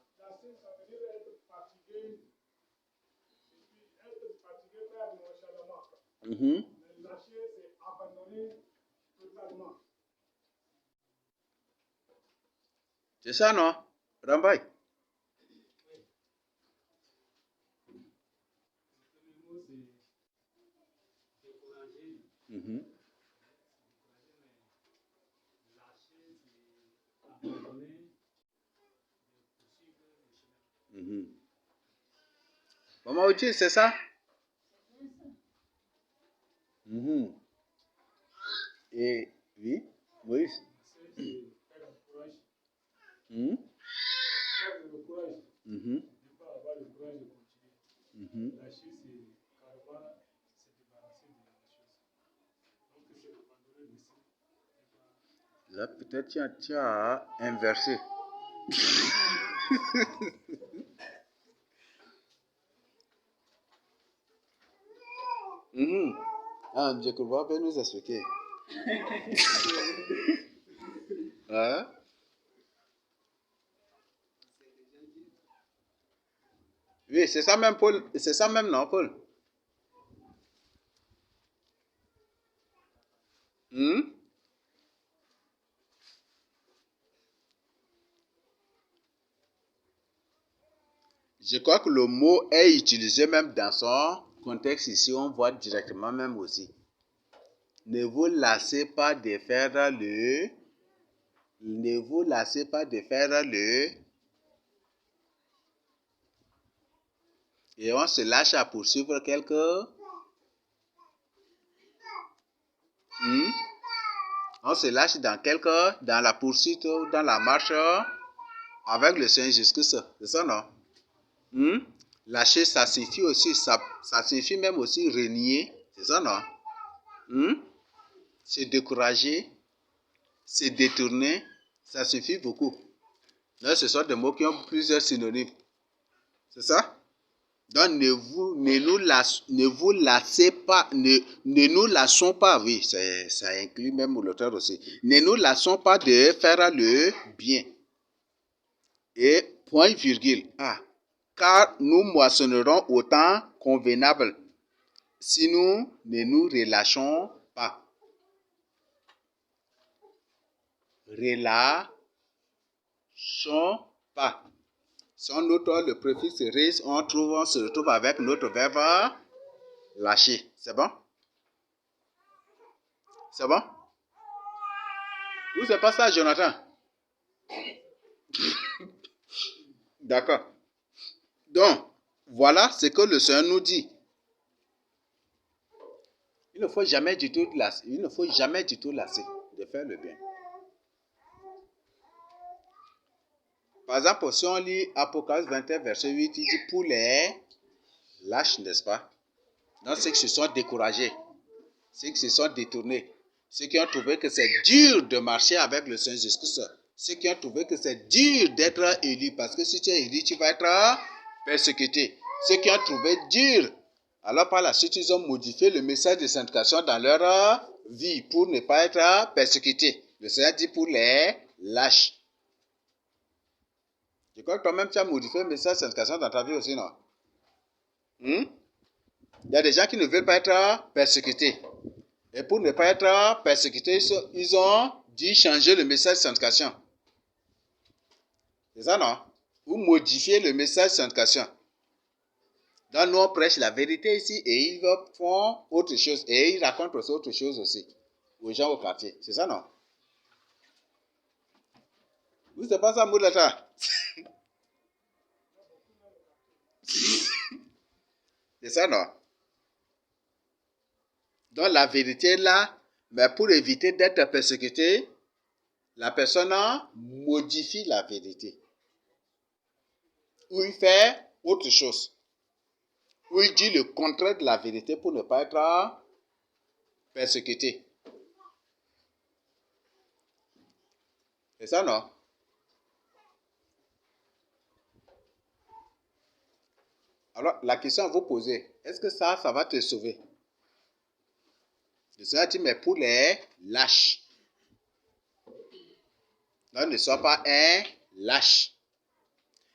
C'est ça, non? Rambaye? Maman Oji, c'est ça? Et oui, Moïse. Là, peut-être tu as inversé. Ah, je crois que nous expliquer. Hein? Oui, c'est ça même, Paul. C'est ça même, non, Paul? Je crois que le mot est utilisé même dans son contexte ici. On voit directement même aussi. Ne vous lassez pas de faire le... Ne vous lassez pas de faire le... Et on se lâche à poursuivre On se lâche dans la poursuite ou dans la marche avec le Seigneur Jésus-Christ. C'est ça, non? Lâcher, ça signifie aussi, ça signifie même aussi renier. C'est ça, non? Se décourager, se détourner, ça suffit beaucoup. Là, ce sont des mots qui ont plusieurs synonymes. C'est ça? Donc, ne vous lassez pas, ne nous lassons pas, oui, ça inclut même l'auteur aussi. Ne nous lassons pas de faire le bien. Et point virgule. Car nous moissonnerons au temps convenable si nous ne nous relâchons pas. Relâchons pas. Si on note le préfixe res, on se retrouve avec notre verbe lâcher. C'est bon? C'est bon? Ou c'est pas ça, Jonathan? D'accord. Donc, voilà ce que le Seigneur nous dit. Il ne faut jamais du tout lasser de faire le bien. Par exemple, si on lit Apocalypse 21, verset 8, il dit pour les lâches, n'est-ce pas? Donc, ceux qui se sont découragés, ceux qui se sont détournés, ceux qui ont trouvé que c'est dur de marcher avec le Seigneur Jésus-Christ, ceux qui ont trouvé que c'est dur d'être élu, parce que si tu es élu, tu vas être persécuté. Ceux qui ont trouvé dur, alors par la suite, ils ont modifié le message de sanctification dans leur vie pour ne pas être persécutés. Le Seigneur dit pour les lâches. Je crois que toi-même, tu as modifié le message de sanctification dans ta vie aussi, non? Il y a des gens qui ne veulent pas être persécutés. Et pour ne pas être persécutés, ils ont dû changer le message de sanctification. C'est ça, non? Ou modifier le message de sanctification. Donc, nous, on prêche la vérité ici et ils font autre chose. Et ils racontent aussi autre chose aussi aux gens au quartier. C'est ça, non? Vous, c'est pas ça, Moulata? C'est ça, non? Donc, la vérité est là, mais pour éviter d'être persécuté, la personne modifie la vérité. Ou il fait autre chose. Ou il dit le contraire de la vérité pour ne pas être persécuté. C'est ça, non? Alors, la question à vous poser, est-ce que ça va te sauver? Le Seigneur dit, mais pour les lâches. Donc, ne sois pas un lâche.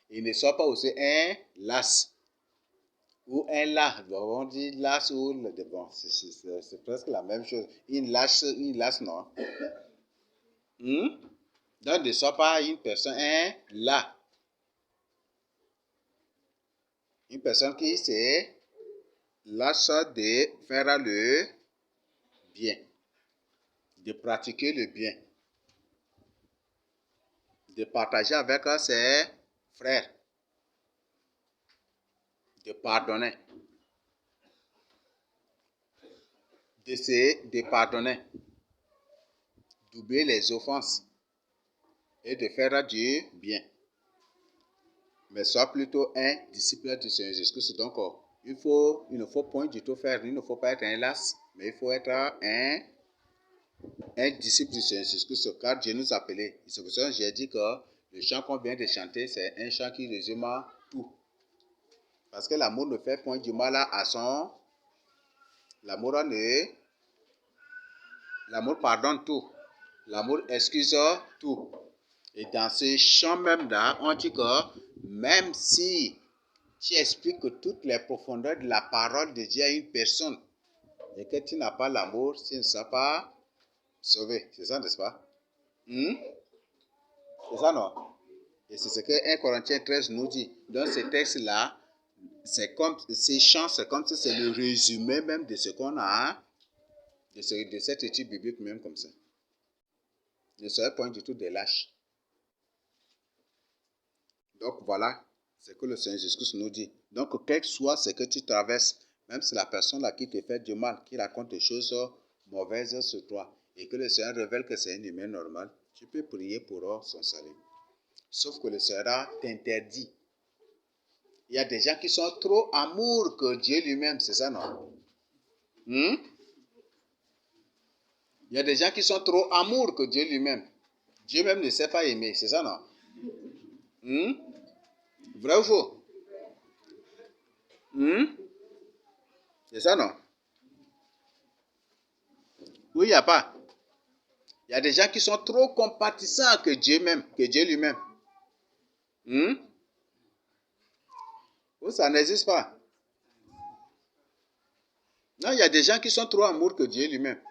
Et ne sois pas aussi un las. Ou un las. Bon, on dit las ou... Bon, c'est presque la même chose. Une lâche, non. Donc, ne sois pas une personne, un là. Une personne qui se lâche de faire le bien. De pratiquer le bien. De partager avec ses frères. De pardonner. De pardonner. D'oublier les offenses. Et de faire du bien. Mais sois plutôt un disciple du Seigneur Jésus-Christ. Donc, il ne faut point du tout faire, il ne faut pas être un las, mais il faut être un disciple du Seigneur Jésus-Christ, car Dieu nous a appelés. C'est pour ça que j'ai dit que le chant qu'on vient de chanter, c'est un chant qui résume tout. Parce que l'amour ne fait point du mal à son... L'amour pardonne tout. L'amour excuse tout. Et dans ce chant même là, on dit que même si tu expliques toutes les profondeurs de la parole de Dieu à une personne et que tu n'as pas l'amour, tu ne seras pas sauvé. C'est ça, n'est-ce pas? C'est ça, non? Et c'est ce que 1 Corinthiens 13 nous dit. Dans ce texte-là, ces chants, c'est comme si c'est le résumé même de ce qu'on a, de cette étude biblique même comme ça. Ne soyez point du tout des lâches. Donc voilà ce que le Seigneur Jésus nous dit. Donc quel que soit ce que tu traverses, même si la personne là qui te fait du mal, qui raconte des choses mauvaises sur toi, et que le Seigneur révèle que c'est un humain normal, tu peux prier pour son salut. Sauf que le Seigneur t'interdit. Il y a des gens qui sont trop amour que Dieu lui-même, c'est ça, non? Il y a des gens qui sont trop amour que Dieu lui-même. Dieu même ne sait pas aimer, c'est ça, non? Vrai ou faux? C'est ça, non? Oui, il n'y a pas. Il y a des gens qui sont trop compatissants que Dieu lui-même. Oui, ça n'existe pas. Non, il y a des gens qui sont trop amoureux que Dieu lui-même.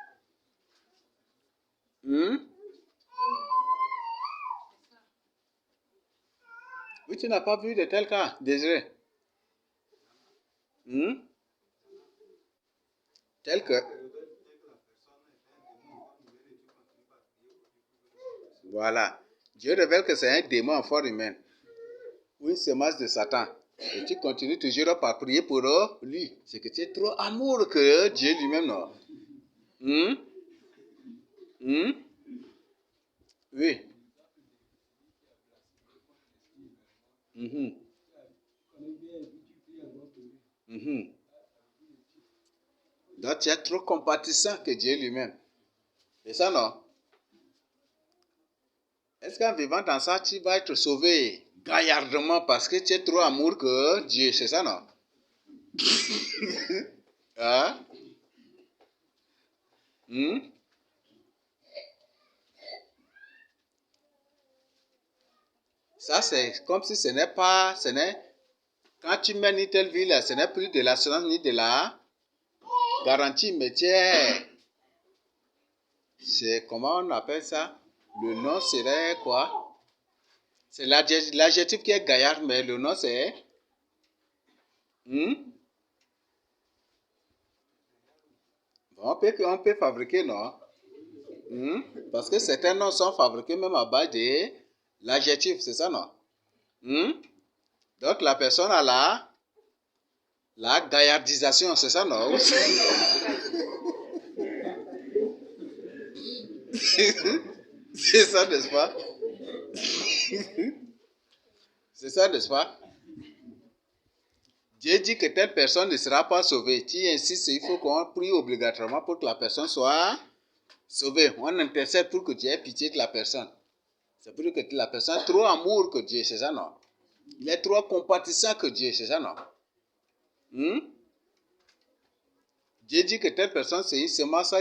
Oui, tu n'as pas vu de tel cas, Désiré. Tel que... Voilà. Dieu révèle que c'est un démon en forme humaine. Ou une semence de Satan. Et tu continues toujours par prier pour lui. C'est que tu es trop amoureux que Dieu lui-même, non? Oui. Donc tu es trop compatissant que Dieu lui-même. C'est ça, non? Est-ce qu'en vivant dans ça, tu vas être sauvé gaillardement parce que tu es trop amoureux que Dieu? C'est ça, non? Hein? Ça, c'est comme si quand tu mènes une telle vie là, ce n'est plus de l'assurance ni de la garantie, mais c'est comment on appelle ça? Le nom serait quoi? C'est l'adjectif qui est gaillard, mais le nom c'est... On peut fabriquer, non? Parce que certains noms sont fabriqués même à base de l'adjectif, c'est ça, non? Donc la personne a la gaillardisation, c'est ça, non? C'est ça, n'est-ce pas? C'est ça, n'est-ce pas? Dieu dit que telle personne ne sera pas sauvée. Tu insistes, il faut qu'on prie obligatoirement pour que la personne soit sauvée. On intercède pour que Dieu ait pitié de la personne. C'est pour dire que la personne a trop amour que Dieu, c'est ça, non? Il est trop compatissant que Dieu, c'est ça, non? Dieu dit que telle personne, c'est une semence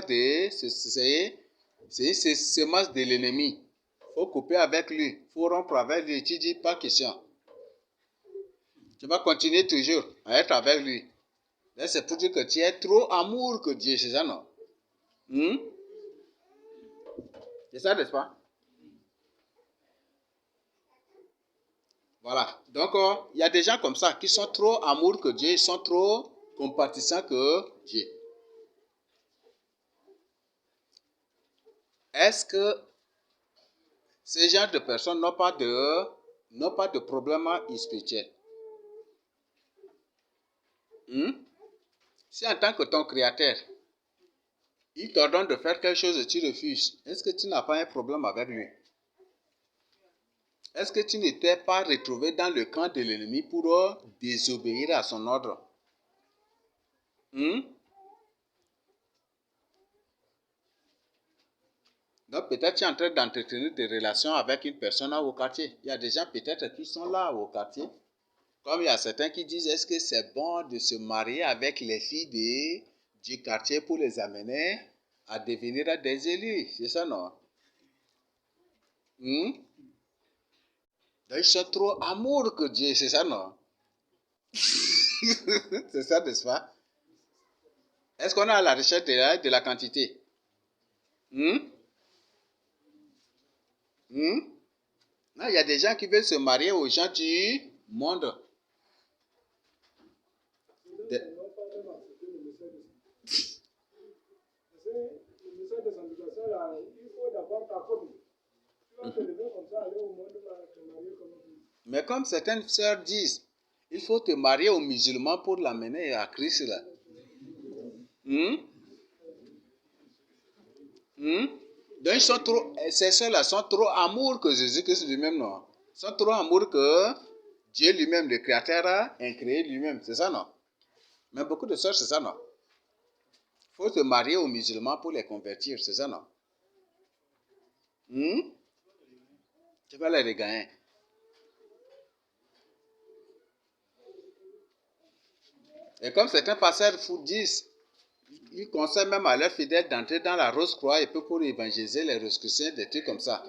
de l'ennemi. Il faut couper avec lui. Il faut rompre avec lui. Tu dis pas question. Tu vas continuer toujours à être avec lui. Là, c'est pour dire que tu es trop amour que Dieu, c'est ça, non? C'est ça, n'est-ce pas? Voilà. Donc, il y a des gens comme ça qui sont trop amour que Dieu, ils sont trop compatissants que Dieu. Est-ce que ces genres de personnes n'ont pas de problème spirituel? Si en tant que ton créateur, il t'ordonne de faire quelque chose et tu refuses, est-ce que tu n'as pas un problème avec lui? Est-ce que tu ne t'es pas retrouvé dans le camp de l'ennemi pour désobéir à son ordre? Donc peut-être tu es en train d'entretenir des relations avec une personne au quartier. Il y a des gens peut-être qui sont là au quartier. Comme il y a certains qui disent, est-ce que c'est bon de se marier avec les filles du quartier pour les amener à devenir des élus? C'est ça, non? Donc ils sont trop amoureux que Dieu, c'est ça, non? C'est ça, n'est-ce pas? Est-ce qu'on est à la recherche de la quantité? Non, il y a des gens qui veulent se marier aux gens du monde. Mais comme certaines sœurs disent, il faut te marier aux musulmans pour l'amener à Christ là. Donc ces sœurs-là sont trop amoureux que Jésus-Christ lui-même, non? Sont trop amoureux que Dieu lui-même, le Créateur, a créé lui-même. C'est ça, non? Mais beaucoup de sœurs, c'est ça, non? Il faut se marier aux musulmans pour les convertir, c'est ça, non? Tu vas les regagner. Et comme certains pasteurs disent, ils conseillent même à leurs fidèles d'entrer dans la Rose-Croix et puis pour évangéliser les Rosicruciens, des trucs comme ça.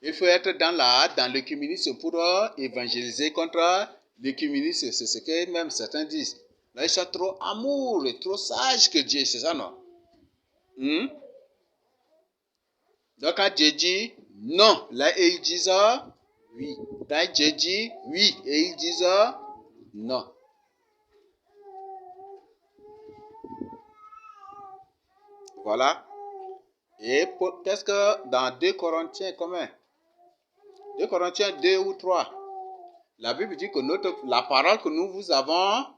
Il faut être dans l'écuménisme pour évangéliser contre l'écuménisme. C'est ce que même certains disent. Là, ils sont trop amour et trop sages que Dieu, c'est ça, non? Donc, quand Dieu dit non, là, ils disent oui. Quand Dieu dit oui, et ils disent non. Voilà. Et qu'est-ce que dans 2 Corinthiens, combien? 2 Corinthiens 2 ou 3. La Bible dit que la parole que nous vous avons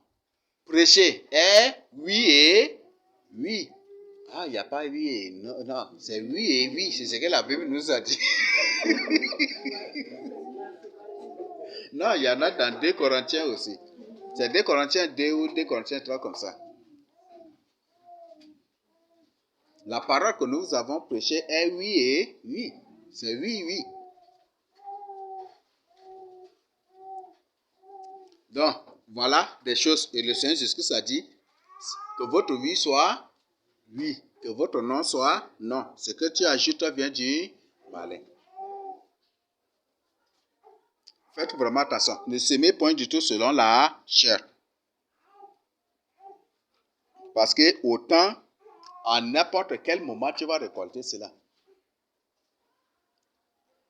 prêchée est oui et oui. Ah, il n'y a pas oui et non, non, c'est oui et oui, c'est ce que la Bible nous a dit. Non, il y en a dans 2 Corinthiens aussi. C'est 2 Corinthiens 2 ou 2 Corinthiens 3 comme ça. La parole que nous avons prêchée est oui et oui. C'est oui, oui. Donc, voilà des choses. Et le Seigneur Jésus a dit que votre oui soit oui, que votre non soit non. Ce que tu ajoutes vient du malin. Faites vraiment attention. Ne semez point du tout selon la chair. Parce que autant, à n'importe quel moment, tu vas récolter cela.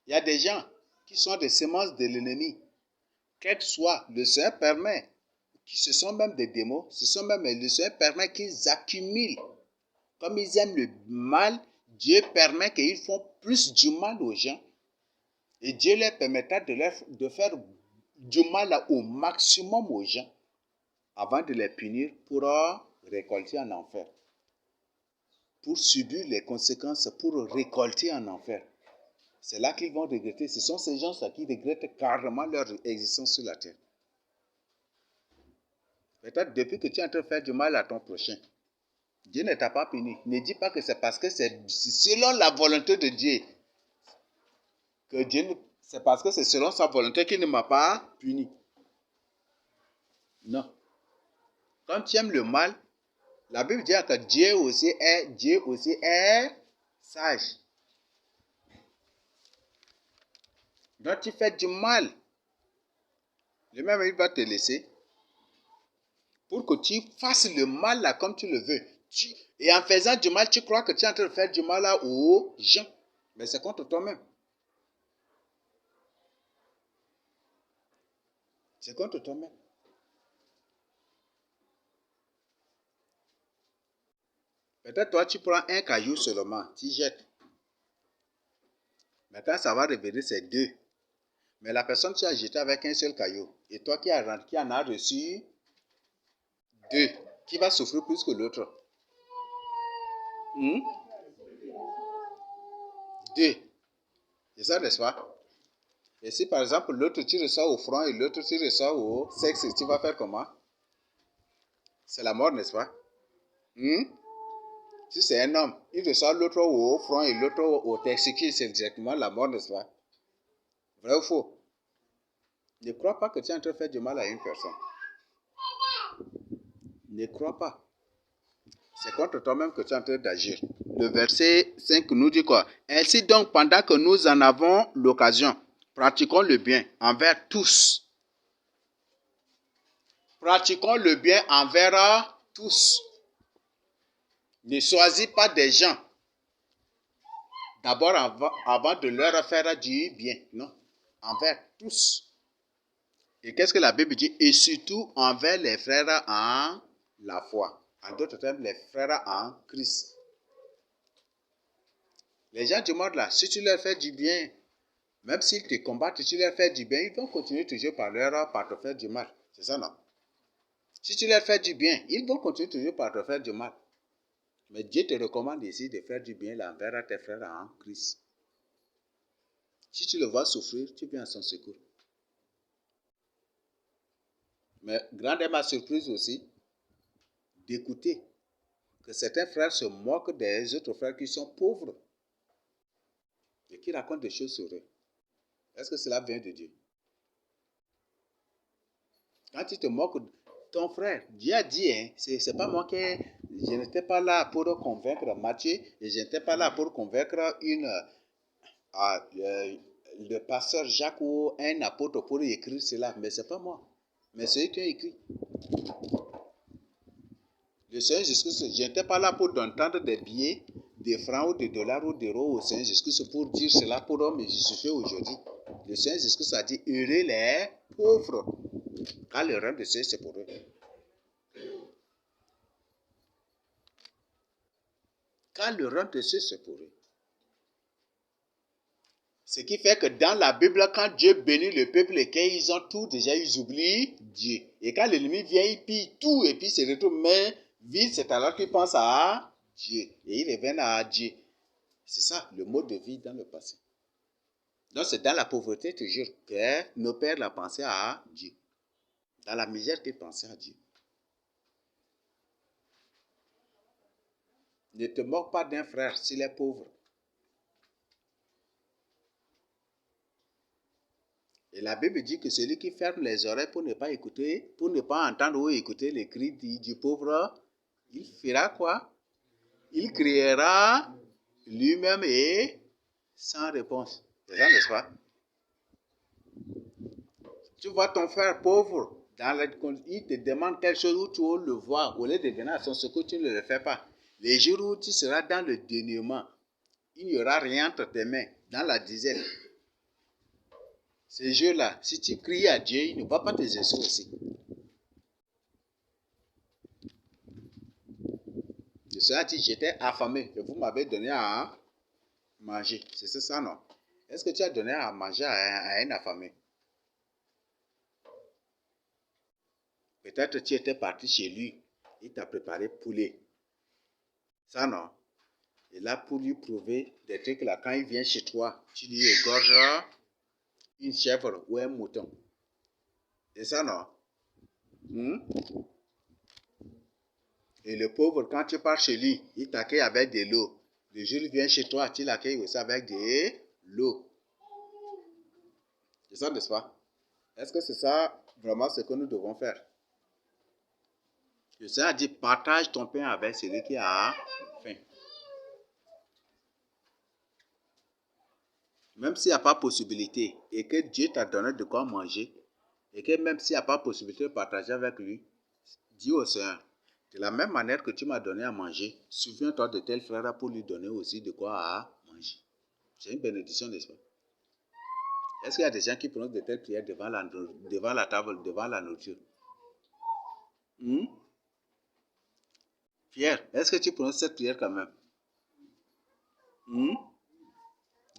Il y a des gens qui sont des semences de l'ennemi. Quel que soit, le Seigneur permet, qui ce sont même des démons, le Seigneur permet qu'ils accumulent. Comme ils aiment le mal, Dieu permet qu'ils font plus du mal aux gens. Et Dieu leur permettra de faire du mal au maximum aux gens avant de les punir pour récolter en enfer. Pour subir les conséquences, pour récolter en enfer. C'est là qu'ils vont regretter. Ce sont ces gens-là qui regrettent carrément leur existence sur la terre. Peut-être depuis que tu es en train de faire du mal à ton prochain, Dieu ne t'a pas puni. Ne dis pas que c'est parce que c'est selon la volonté de Dieu. C'est parce que c'est selon sa volonté qu'il ne m'a pas puni. Non. Quand tu aimes le mal, la Bible dit que Dieu aussi est sage. Donc tu fais du mal. Lui-même, il va te laisser pour que tu fasses le mal là comme tu le veux. Et en faisant du mal, tu crois que tu es en train de faire du mal là aux gens. Mais c'est contre toi-même. C'est contre toi-même. Peut-être toi, tu prends un caillou seulement, tu jettes. Mais quand ça va revenir, c'est 2. Mais la personne qui a jeté avec un seul caillou, et toi qui en as reçu 2, qui va souffrir plus que l'autre? 2. C'est ça, n'est-ce pas? Et si par exemple l'autre tu reçois au front et l'autre tu reçois au sexe, tu vas faire comment? C'est la mort, n'est-ce pas? Si c'est un homme, il reçoit l'autre au front et l'autre au testicule, c'est directement la mort, n'est-ce pas? Vrai ou faux? Ne crois pas que tu es en train de faire du mal à une personne. Ne crois pas. C'est contre toi-même que tu es en train d'agir. Le verset 5 nous dit quoi? Ainsi donc, pendant que nous en avons l'occasion, pratiquons le bien envers tous. Pratiquons le bien envers tous. Ne choisis pas des gens. D'abord, avant de leur faire du bien. Non. Envers tous. Et qu'est-ce que la Bible dit? Et surtout envers les frères en la foi. En d'autres termes, les frères en Christ. Les gens du monde là, si tu leur fais du bien, même s'ils te combattent, tu leur fais du bien, ils vont continuer toujours par te faire du mal. C'est ça, non? Si tu leur fais du bien, ils vont continuer toujours par te faire du mal. Mais Dieu te recommande ici de faire du bien envers tes frères en Christ. Si tu le vois souffrir, tu viens à son secours. Mais grande est ma surprise aussi d'écouter que certains frères se moquent des autres frères qui sont pauvres et qui racontent des choses sur eux. Est-ce que cela vient de Dieu? Quand tu te moques de ton frère, Dieu a dit, c'est pas moi je n'étais pas là pour convaincre Matthieu et je n'étais pas là pour convaincre le pasteur Jacques ou un apôtre pour écrire cela, mais c'est pas moi, mais c'est eux qui ont écrit. Le Seigneur Jésus-Christ, je n'étais pas là pour d'entendre des billets, des francs ou des dollars ou d'euros au Seigneur Jésus-Christ pour dire cela pour me justifier aujourd'hui. Le Seigneur Jésus-Christ a dit, heureux les pauvres, car le règne de Dieu c'est pour eux. Car le règne de Dieu c'est pour eux. Ce qui fait que dans la Bible, quand Dieu bénit le peuple et qu'ils ont tout déjà, ils oublient Dieu. Et quand l'ennemi vient, il pille tout et puis se retrouve main vide, c'est alors qu'il pense à Dieu. Et il revient à Dieu. C'est ça, le mode de vie dans le passé. Donc c'est dans la pauvreté toujours que nos pères la pensaient à Dieu. Dans la misère qu'ils pensaient à Dieu. Ne te moque pas d'un frère s'il est pauvre. Et la Bible dit que celui qui ferme les oreilles pour ne pas écouter, pour ne pas entendre ou écouter les cris du pauvre, il fera quoi? Il criera lui-même et sans réponse. C'est ça, n'est-ce pas? Tu vois ton frère pauvre, il te demande quelque chose où tu veux le voir, au lieu de venir à son secours, tu ne le fais pas. Les jours où tu seras dans le dénuement, il n'y aura rien entre tes mains, dans la disette. Ces jours-là, si tu cries à Dieu, il ne va pas t'exercer aussi. Le Seigneur a dit, j'étais affamé, et vous m'avez donné à manger. C'est ça, non? Est-ce que tu as donné à manger à un affamé? Peut-être tu étais parti chez lui, il t'a préparé poulet. Ça, non? Et là, pour lui prouver des trucs là, quand il vient chez toi, tu lui égorges une chèvre ou un mouton. C'est ça, non? Et le pauvre, quand tu pars chez lui, il t'accueille avec de l'eau. Le jour où il vient chez toi, tu l'accueilles aussi avec de l'eau. C'est ça, n'est-ce pas? Est-ce que c'est ça vraiment ce que nous devons faire? Le Seigneur a dit, partage ton pain avec celui qui a faim. Même s'il n'y a pas possibilité et que Dieu t'a donné de quoi manger et que même s'il n'y a pas possibilité de partager avec lui, dis au Seigneur, de la même manière que tu m'as donné à manger, souviens-toi de tel frère pour lui donner aussi de quoi à manger. C'est une bénédiction, n'est-ce pas? Est-ce qu'il y a des gens qui prononcent de telles prières devant la table, devant la nourriture? Pierre, est-ce que tu prononces cette prière quand même?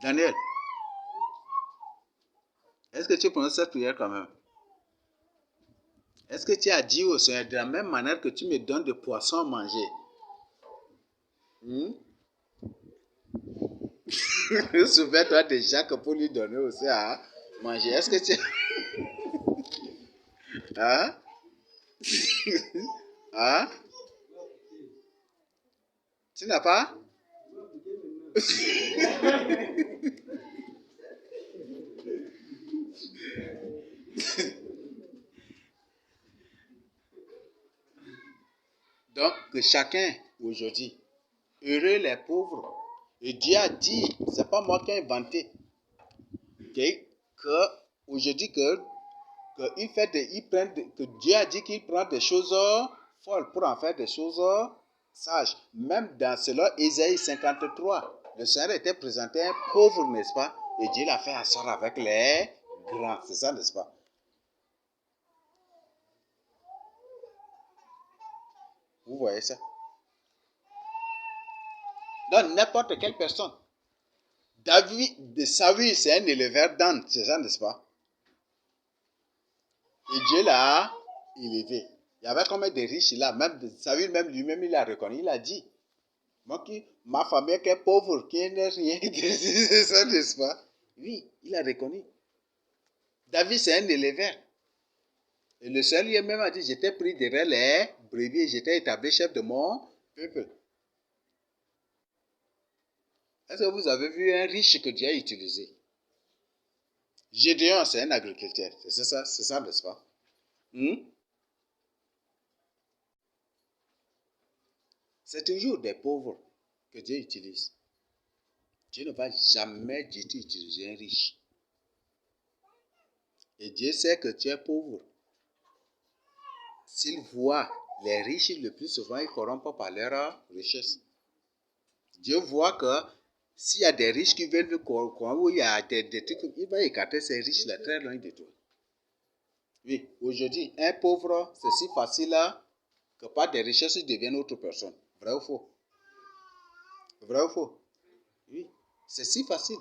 Daniel, est-ce que tu prononces cette prière quand même? Est-ce que tu as dit au Seigneur, de la même manière que tu me donnes de poissons à manger? Souviens-toi de Jacques pour lui donner aussi à manger. Est-ce que tu... Hein? Hein? Tu n'as pas? Donc, que chacun, aujourd'hui, heureux les pauvres. Et Dieu a dit, c'est pas moi qui ai inventé, que aujourd'hui, que Dieu a dit qu'il prend des choses folles pour en faire des choses sages. Même dans cela, Ésaïe 53, le Seigneur était présenté un pauvre, n'est-ce pas? Et Dieu l'a fait asseoir avec les grands. C'est ça, n'est-ce pas? Vous voyez ça? Donc, n'importe quelle personne. Saül, c'est un éleveur d'ânes, c'est ça, n'est-ce pas? Et Dieu l'a élevé. Il y avait combien de riches là? Même Saül, même lui-même, il a reconnu. Il a dit, moi ma famille qui est pauvre, qui n'est rien, c'est ça, n'est-ce pas? Oui, il a reconnu. David, c'est un éleveur. Et le Seigneur lui-même a dit, j'étais pris derrière les brebis et j'étais établi chef de mon peuple. Est-ce que vous avez vu un riche que Dieu a utilisé? Gédéon, c'est un agriculteur. C'est ça, n'est-ce pas? C'est toujours des pauvres que Dieu utilise. Dieu ne va jamais du tout utiliser un riche. Et Dieu sait que tu es pauvre. S'il voit les riches, le plus souvent, ils corrompent par leur richesse. Dieu voit que s'il y a des riches qui veulent où il y a des trucs, il va écarter ces riches-là très loin de toi. Oui, aujourd'hui, un pauvre, c'est si facile que par des richesses, il devient autre personne. Vrai ou faux? Vrai ou faux? Oui, c'est si facile.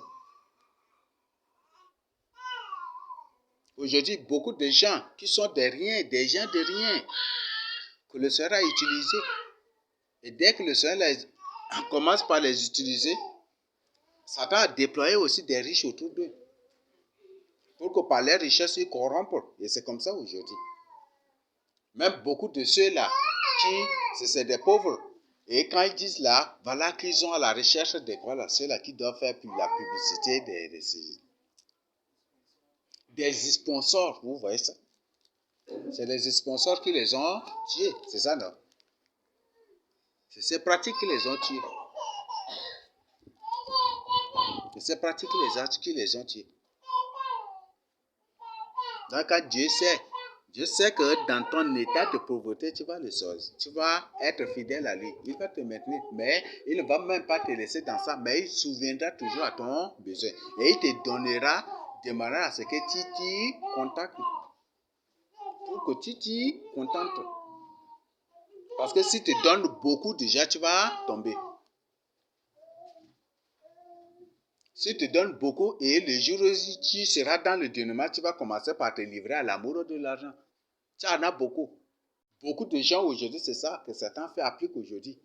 Aujourd'hui, beaucoup de gens qui sont des riens, des gens de rien, que le Seigneur a utilisé. Et dès que le Seigneur commence par les utiliser, Satan a déployé aussi des riches autour d'eux. Pour que par les richesses, ils corrompent. Et c'est comme ça aujourd'hui. Même beaucoup de ceux-là, c'est des pauvres. Et quand ils disent là, voilà qu'ils ont à la recherche des voilà, ceux-là qui doivent faire la publicité des sponsors. Vous voyez ça? C'est les sponsors qui les ont tués. C'est ça, non? C'est ces pratiques qui les ont tués. C'est ces pratiques qui les ont tués. Donc, quand Dieu sait que dans ton état de pauvreté, tu vas le sauver. Tu vas être fidèle à lui. Il va te maintenir. Mais il ne va même pas te laisser dans ça. Mais il se souviendra toujours à ton besoin. Et il te donnera de manière à ce que tu t'y contactes. Pour que tu t'y contentes. Parce que si tu te donnes beaucoup, déjà, tu vas tomber. Si tu te donnes beaucoup et le jour où tu seras dans le dénouement, tu vas commencer par te livrer à l'amour de l'argent. Tu en as beaucoup. Beaucoup de gens aujourd'hui, c'est ça que Satan applique aujourd'hui.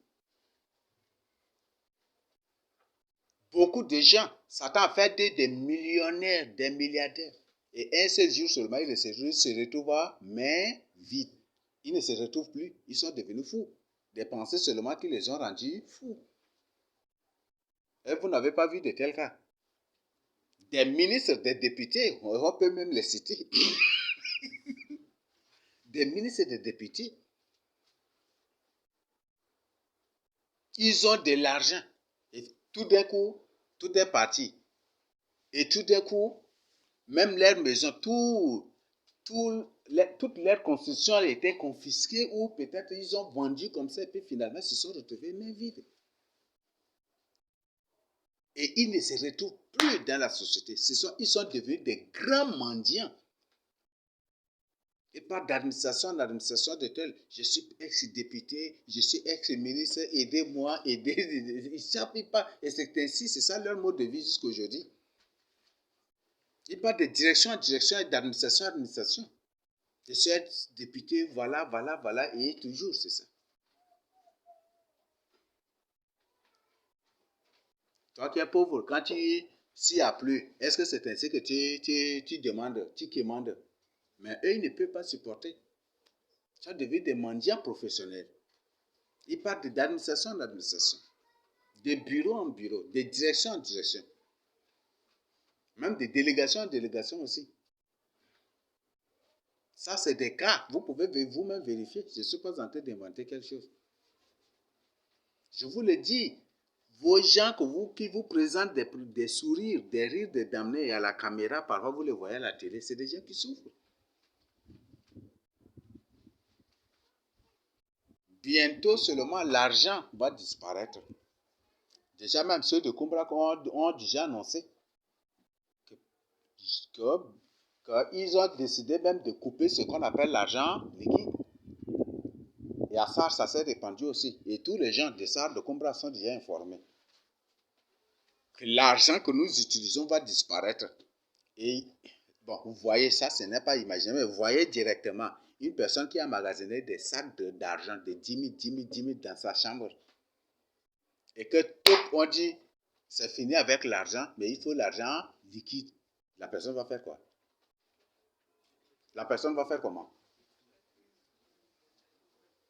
Beaucoup de gens, Satan a fait des millionnaires, des milliardaires. Et un seul jour seulement, ils se retrouvent main vide. Ils ne se retrouvent plus. Ils sont devenus fous. Des pensées seulement qui les ont rendus fous. Et vous n'avez pas vu de tels cas. Des ministres, des députés, on peut même les citer. Des ministres et des députés. Ils ont de l'argent. Et tout d'un coup, tout est parti. Et tout d'un coup, même leur maison, toute leur construction a été confisquée ou peut-être ils ont vendu comme ça et puis finalement se sont retrouvés main vide. Et ils ne se retrouvent plus dans la société. Ils sont devenus des grands mendiants. Et pas d'administration en administration de tel. Je suis ex-député, je suis ex-ministre, aidez-moi, aidez. Ils ne savent pas. Et c'est ainsi, c'est ça leur mode de vie jusqu'à aujourd'hui. Ils parlent de direction en direction et d'administration en administration. Je suis ex-député, voilà, et toujours, c'est ça. Toi qui es pauvre, quand s'il n'y a plus, est-ce que c'est ainsi que tu demandes, tu commandes? Mais eux, ils ne peuvent pas supporter. Ça devient des mendiants professionnels. Ils partent d'administration en administration, de bureau en bureau, de direction en direction, même de délégation en délégation aussi. Ça, c'est des cas. Vous pouvez vous-même vérifier. Je ne suis pas en train d'inventer quelque chose. Je vous le dis, vos gens qui vous présentent des sourires, des rires, des damnés à la caméra, parfois vous les voyez à la télé, c'est des gens qui souffrent. Bientôt seulement l'argent va disparaître. Déjà même ceux de Kumbra ont déjà annoncé qu'ils ont décidé même de couper ce qu'on appelle l'argent liquide. Et à ça s'est répandu aussi. Et tous les gens de SAR de Kumbra sont déjà informés que l'argent que nous utilisons va disparaître. Et bon, vous voyez ça, ce n'est pas imaginé, mais vous voyez directement une personne qui a magasiné des sacs d'argent de 10 000 dans sa chambre. Et que tout, on dit, c'est fini avec l'argent, mais il faut l'argent liquide. La personne va faire quoi? La personne va faire comment?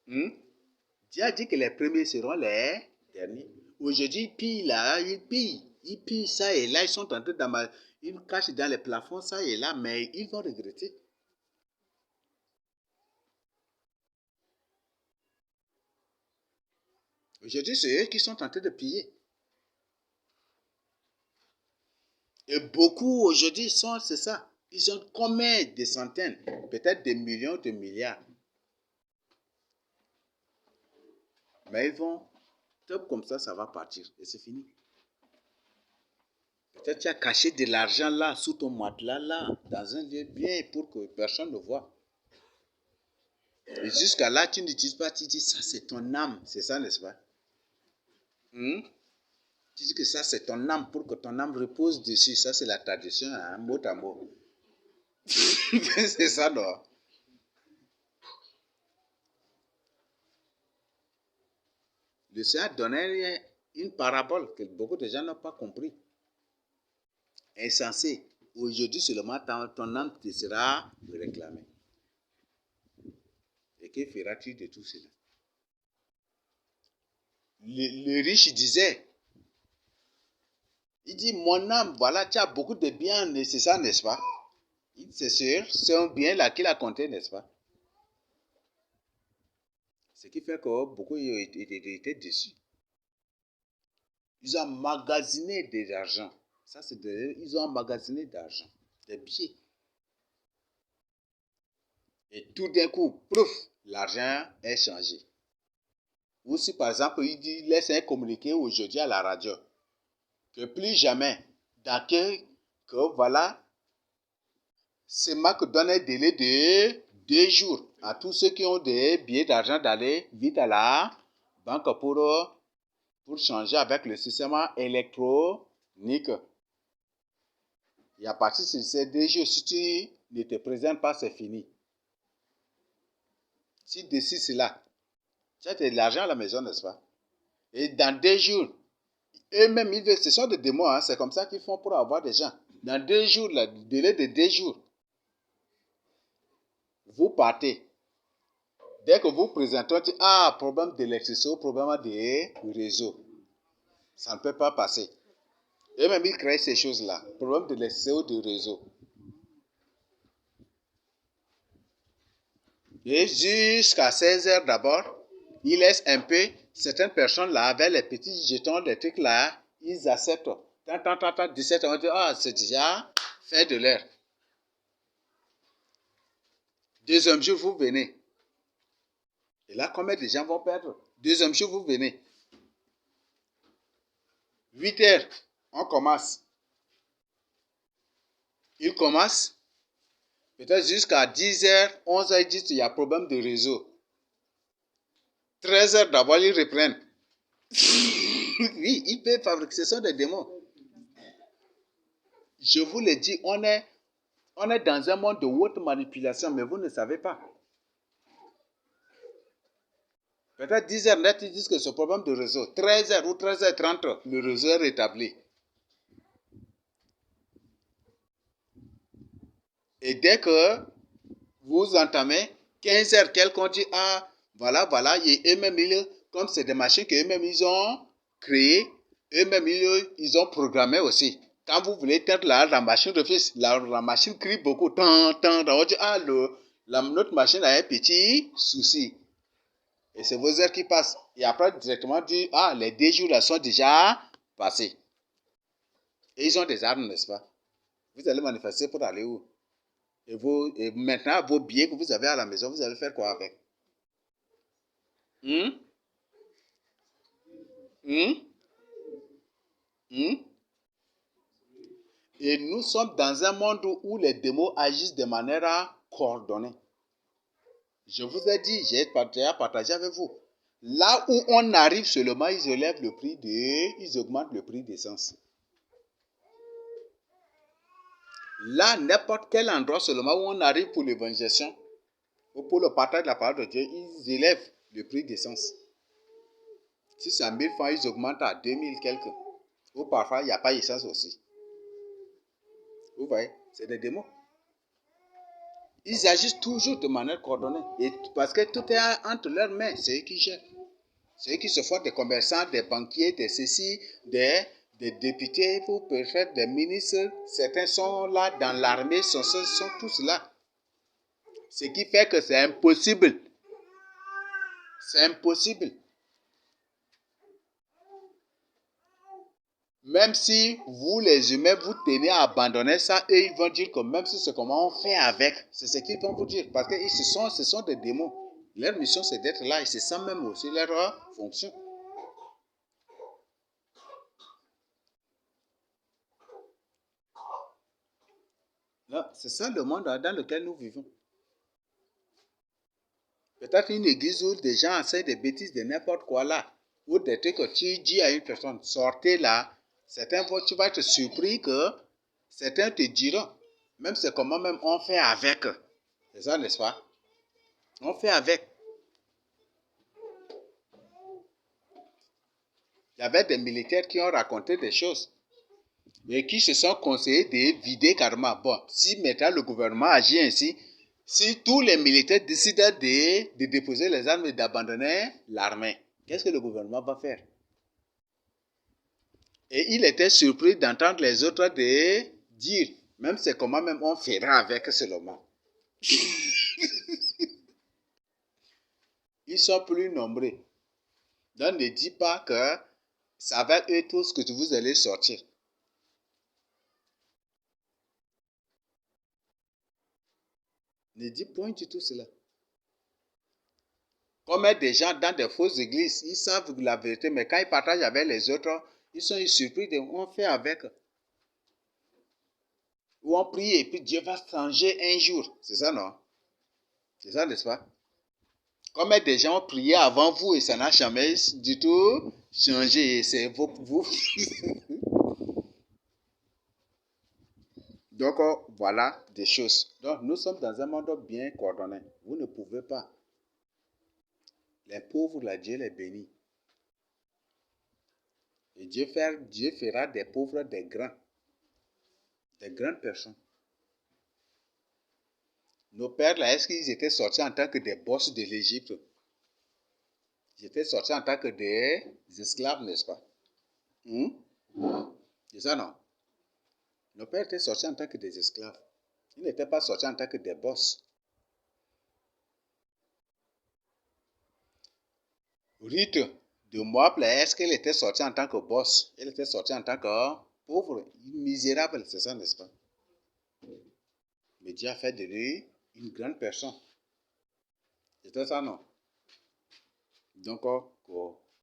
Dieu a dit que les premiers seront les derniers. Aujourd'hui, ils pillent ça et là, ils sont en train ils cachent dans les plafonds ça et là, mais ils vont regretter. Aujourd'hui, c'est eux qui sont en train de piller. Et beaucoup aujourd'hui c'est ça. Ils ont combien de centaines, peut-être des millions, de milliards. Mais ils vont, top comme ça va partir et c'est fini. Peut-être tu as caché de l'argent là, sous ton matelas là, dans un lieu bien pour que personne ne voit. Et jusqu'à là, tu n'utilises pas, tu dis ça c'est ton âme, c'est ça n'est-ce pas? Tu dis que ça c'est ton âme pour que ton âme repose dessus, ça c'est la tradition, hein, mot à mot. C'est ça non? Le Seigneur donnait une parabole que beaucoup de gens n'ont pas compris. Insensé. Aujourd'hui seulement ton âme te sera réclamée. Et que feras-tu de tout cela? Le riche disait, il dit, mon âme, voilà, tu as beaucoup de biens nécessaires, n'est-ce pas? C'est sûr, c'est un bien là qu'il a compté, n'est-ce pas? Ce qui fait que beaucoup étaient déçus. Ils ont emmagasiné de l'argent. Ça, ils ont emmagasiné de l'argent, des billets. Et tout d'un coup, pouf, l'argent est changé. Ou si par exemple, il laisse un communiqué aujourd'hui à la radio, que plus jamais, que voilà, CEMAC donne un délai de 2 jours à tous ceux qui ont des billets d'argent d'aller vite à la banque pour changer avec le système électronique. Et à partir de ces 2 jours, si tu ne te présentes pas, c'est fini. Si d'ici cela, tu as de l'argent à la maison, n'est-ce pas? Et dans 2 jours, eux-mêmes, ce sont des démons, hein, c'est comme ça qu'ils font pour avoir des gens. Dans 2 jours, le délai de 2 jours, vous partez. Dès que vous présentez, on dit, problème d'électricité ou problème de réseau. Ça ne peut pas passer. Eux-mêmes, ils créent ces choses-là. Problème d'électricité ou de réseau. Et jusqu'à 16 heures d'abord, ils laissent un peu. Certaines personnes là, avec les petits jetons, les trucs là, ils acceptent. 17 heures, on dit, c'est déjà fait de l'heure. Deuxième jour, vous venez. Et là, combien de gens vont perdre? Deuxième jour, vous venez. 8 heures, on commence. Ils commencent. Peut-être jusqu'à 10 heures, 11 heures, ils disent qu'il y a problème de réseau. 13 heures d'abord, ils reprennent. Oui, ils peuvent fabriquer. Ce sont des démons. Je vous l'ai dit, on est dans un monde de haute manipulation, mais vous ne savez pas. Peut-être 10 heures net, ils disent que c'est un problème de réseau. 13 heures ou 13h30, le réseau est rétabli. Et dès que vous entamez 15 heures, quelqu'un dit, voilà, et eux-mêmes, comme c'est des machines qu'eux-mêmes, ils ont créées, eux-mêmes, ils ont programmé aussi. Quand vous voulez éteindre la machine refuse, la machine crie beaucoup, on dit, notre machine a un petit souci. Et c'est vos heures qui passent. Et après, directement, dit, les 2 jours là sont déjà passés. Et ils ont des armes, n'est-ce pas? Vous allez manifester pour aller où? Et maintenant, vos billets que vous avez à la maison, vous allez faire quoi avec? Et nous sommes dans un monde où les démons agissent de manière coordonnée. Je vous ai dit, j'ai partagé avec vous. Là où on arrive seulement, ils élèvent le prix ils augmentent le prix d'essence. Là, n'importe quel endroit seulement où on arrive pour l'évangélisation ou pour le partage de la parole de Dieu, ils élèvent le prix d'essence. Si c'est à 1000 francs, ils augmentent à 2000 quelques. Ou parfois, il n'y a pas d'essence aussi. Vous voyez, c'est des démons. Ils agissent toujours de manière coordonnée. Et parce que tout est entre leurs mains, c'est eux qui gèrent. C'est eux qui se font des commerçants, des banquiers, des ceci, des députés, pour préfets, des ministres. Certains sont là dans l'armée, sont tous là. Ce qui fait que c'est impossible. C'est impossible. Même si vous, les humains, vous tenez à abandonner ça, eux, ils vont dire que même si c'est comment on fait avec, c'est ce qu'ils vont vous dire. Parce que ce sont des démons. Leur mission, c'est d'être là et c'est ça même aussi leur fonction. C'est ça le monde dans lequel nous vivons. Peut-être une église où des gens enseignent des bêtises de n'importe quoi là, ou des trucs que tu dis à une personne, sortez là, certains fois tu vas être surpris que certains te diront, même c'est comment même on fait avec. C'est ça, n'est-ce pas? On fait avec. Il y avait des militaires qui ont raconté des choses et qui se sont conseillés de vider carrément. Bon, si maintenant le gouvernement agit ainsi, si tous les militaires décident de déposer les armes et d'abandonner l'armée, qu'est-ce que le gouvernement va faire? Et il était surpris d'entendre les autres dire, même c'est comment même on fera avec seulement. Ils sont plus nombreux. Donc ne dis pas que ça va être eux tous que vous allez sortir. Ne dis point du tout cela. Comme des gens dans des fausses églises, ils savent la vérité, mais quand ils partagent avec les autres, ils sont surpris de on fait avec. Ou on prie et puis Dieu va changer un jour. C'est ça, non? C'est ça, n'est-ce pas? Comme des gens ont prié avant vous et ça n'a jamais du tout changé. C'est vous. Donc, voilà des choses. Donc, nous sommes dans un monde bien coordonné. Vous ne pouvez pas. Les pauvres, là, Dieu les bénit. Et Dieu fera des pauvres des grandes personnes. Nos pères, là, est-ce qu'ils étaient sortis en tant que des boss de l'Égypte? Ils étaient sortis en tant que des esclaves, n'est-ce pas? C'est ça, non? Nos pères étaient sortis en tant que des esclaves. Ils n'étaient pas sortis en tant que des boss. Ruth de Moab, est-ce qu'elle était sortie en tant que boss? Elle était sortie en tant que pauvre, misérable, c'est ça, n'est-ce pas? Mais Dieu a fait de lui une grande personne. C'était ça, non? Donc,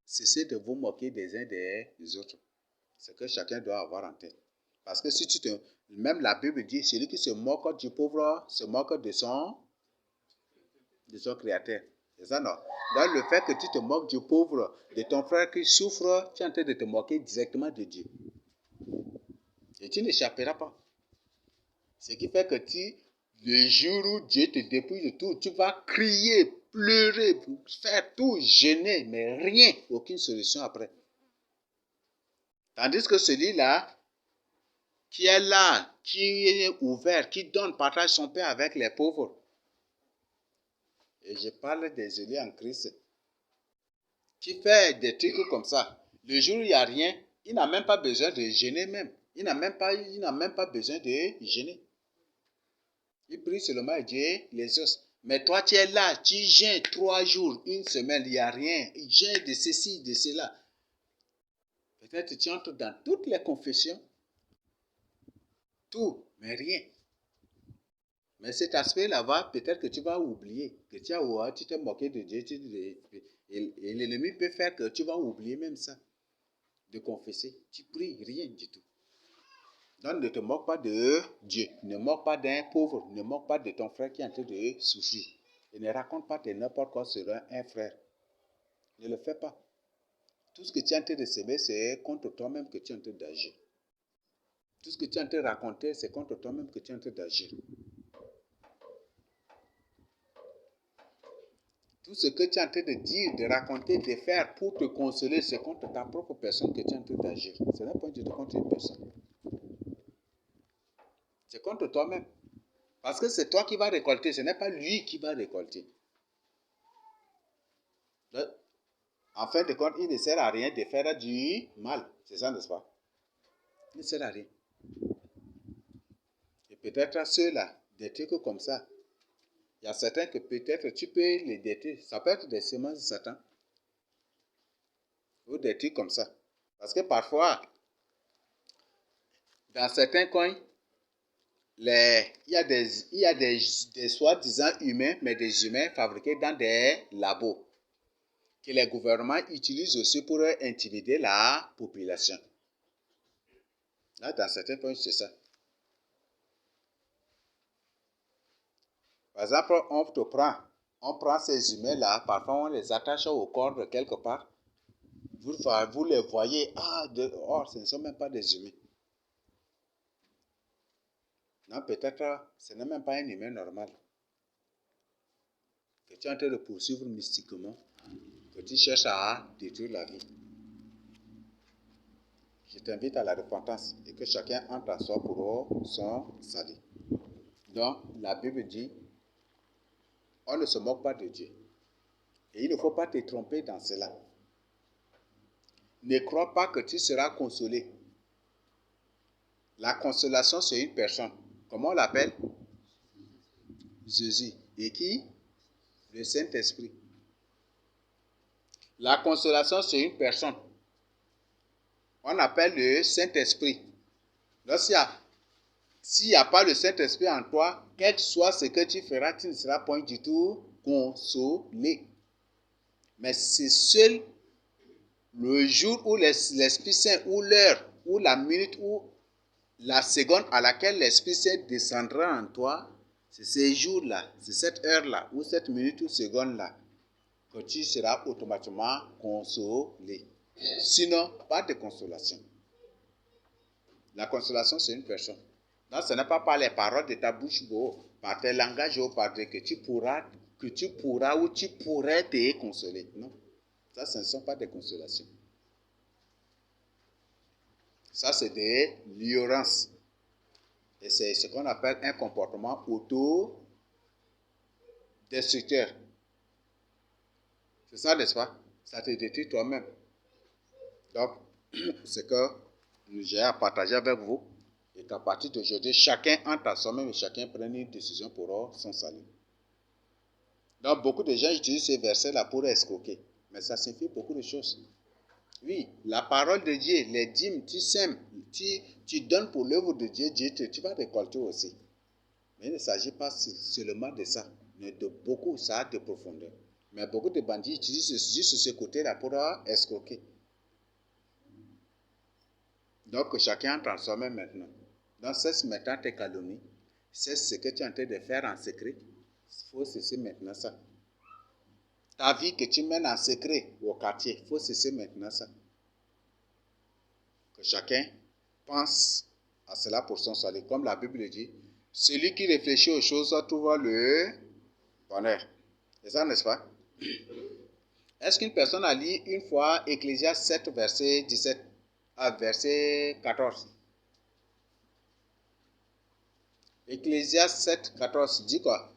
cessez de vous moquer des uns des autres. C'est que chacun doit avoir en tête. Parce que si même la Bible dit, celui qui se moque du pauvre se moque de son créateur. C'est ça, non? Dans le fait que tu te moques du pauvre, de ton frère qui souffre, tu es en train de te moquer directement de Dieu. Et tu n'échapperas pas. Ce qui fait que le jour où Dieu te dépouille de tout, tu vas crier, pleurer, faire tout, gêner, mais rien, aucune solution après. Tandis que celui-là, qui est là, qui est ouvert, qui donne, partage son pain avec les pauvres. Et je parle des élus en Christ, qui fait des trucs comme ça. Le jour où il n'y a rien, il n'a même pas besoin de gêner même. Il n'a même pas besoin de gêner. Il prie seulement et Dieu les os. Mais toi, tu es là, tu gênes 3 jours, une semaine, il n'y a rien. Il gêne de ceci, de cela. Peut-être tu entres dans toutes les confessions. Tout, mais rien. Mais cet aspect-là, peut-être que tu vas oublier. Que tu t'es moqué de Dieu. Et l'ennemi peut faire que tu vas oublier même ça. De confesser. Tu pries, rien du tout. Donc ne te moque pas de Dieu. Ne moque pas d'un pauvre. Ne moque pas de ton frère qui est en train de souffrir. Et ne raconte pas n'importe quoi sur un frère. Ne le fais pas. Tout ce que tu es en train de s'aimer, c'est contre toi-même que tu es en train d'agir. Tout ce que tu es en train de raconter, c'est contre toi-même que tu es en train d'agir. Tout ce que tu es en train de dire, de raconter, de faire pour te consoler, c'est contre ta propre personne que tu es en train d'agir. Ce n'est pas du tout contre une personne. C'est contre toi-même. Parce que c'est toi qui vas récolter, ce n'est pas lui qui va récolter. Donc, en fin de compte, il ne sert à rien de faire du mal. C'est ça, n'est-ce pas? Il ne sert à rien. Et peut-être à ceux-là, des trucs comme ça, il y a certains que peut-être tu peux les détruire. Ça peut être des semences de Satan. Ou des trucs comme ça. Parce que parfois, dans certains coins, il y a des soi-disant humains, mais des humains fabriqués dans des labos que les gouvernements utilisent aussi pour intimider la population. Là, dans certains points, c'est ça. Par exemple, on prend ces humains-là, parfois on les attache au corps de quelque part. Vous les voyez, ce ne sont même pas des humains. Non, peut-être, ce n'est même pas un humain normal. Que tu es en train de poursuivre mystiquement, que tu cherches à détruire la vie. Je t'invite à la repentance et que chacun entre en soi pour son salut. Donc, la Bible dit, on ne se moque pas de Dieu. Et il ne faut pas te tromper dans cela. Ne crois pas que tu seras consolé. La consolation, c'est une personne. Comment on l'appelle? Jésus. Et qui? Le Saint-Esprit. La consolation, c'est une personne. On appelle le Saint-Esprit. Donc, s'il n'y a pas le Saint-Esprit en toi, quel que soit ce que tu feras, tu ne seras point du tout consolé. Mais c'est seul le jour où l'Esprit Saint, ou l'heure, ou la minute, ou la seconde à laquelle l'Esprit Saint descendra en toi, c'est ces jours-là, c'est cette heure-là, ou cette minute ou seconde-là, que tu seras automatiquement consolé. Sinon, pas de consolation. La consolation, c'est une personne. Non, ce n'est pas par les paroles de ta bouche, par tes langages, par que tu pourras ou tu pourrais te consoler. Non, ça, ce ne sont pas des consolations. Ça, c'est de l'ignorance. Et c'est ce qu'on appelle un comportement auto-destructeur. C'est ça, n'est-ce pas? Ça te détruit toi-même. Donc, c'est que j'ai à partager avec vous. Et qu'à partir d'aujourd'hui, chacun entre à soi-même et chacun prenne une décision pour son salut. Donc, beaucoup de gens utilisent ces versets-là pour escroquer. Mais ça signifie beaucoup de choses. Oui, la parole de Dieu, les dîmes, tu sèmes, tu donnes pour l'œuvre de Dieu, tu vas récolter aussi. Mais il ne s'agit pas seulement de ça, mais de beaucoup, ça a de profondeur. Mais beaucoup de bandits utilisent juste ce côté-là pour escroquer. Donc, chacun entre en soi-même maintenant. Donc, cesse maintenant tes calomnies. Cesse ce que tu es en train de faire en secret. Il faut cesser maintenant ça. Ta vie que tu mènes en secret au quartier, il faut cesser maintenant ça. Que chacun pense à cela pour son salut. Comme la Bible dit, celui qui réfléchit aux choses trouve le bonheur. C'est ça, n'est-ce pas? Est-ce qu'une personne a lu une fois Ecclésiaste 7, verset 17 à verset 14? Ecclésiaste 7, 14 dit quoi?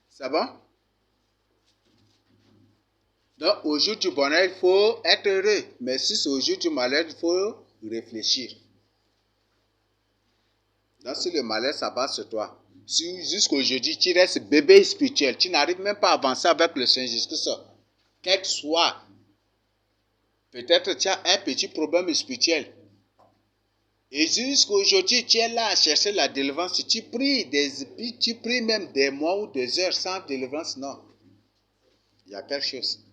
C'est bon? Donc, au jour du bonheur, il faut être heureux. Mais si c'est au jour du malheur, il faut réfléchir. Donc, si le malheur s'abat sur toi, si jusqu'aujourd'hui, tu restes bébé spirituel, tu n'arrives même pas à avancer avec le Seigneur jusqu'à quel que soit, peut-être tu as un petit problème spirituel. Et jusqu'aujourd'hui, tu es là à chercher la délivrance. Tu pries même des mois ou des heures sans délivrance. Non. Il y a quelque chose.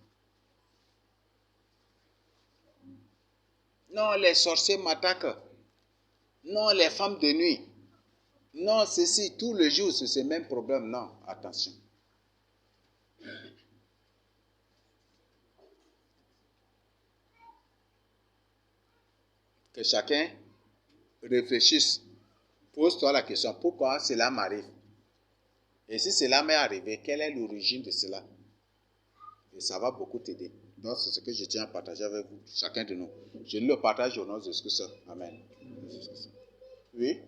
Non, les sorciers m'attaquent. Non, les femmes de nuit. Non, ceci, tout le jour, c'est ce même problème. Non, attention. Que chacun réfléchisse. Pose-toi la question, pourquoi cela m'arrive? Et si cela m'est arrivé, quelle est l'origine de cela? Et ça va beaucoup t'aider. Donc, c'est ce que je tiens à partager avec vous, chacun de nous. Je le partage au nom de Jésus-Christ. Amen. Oui.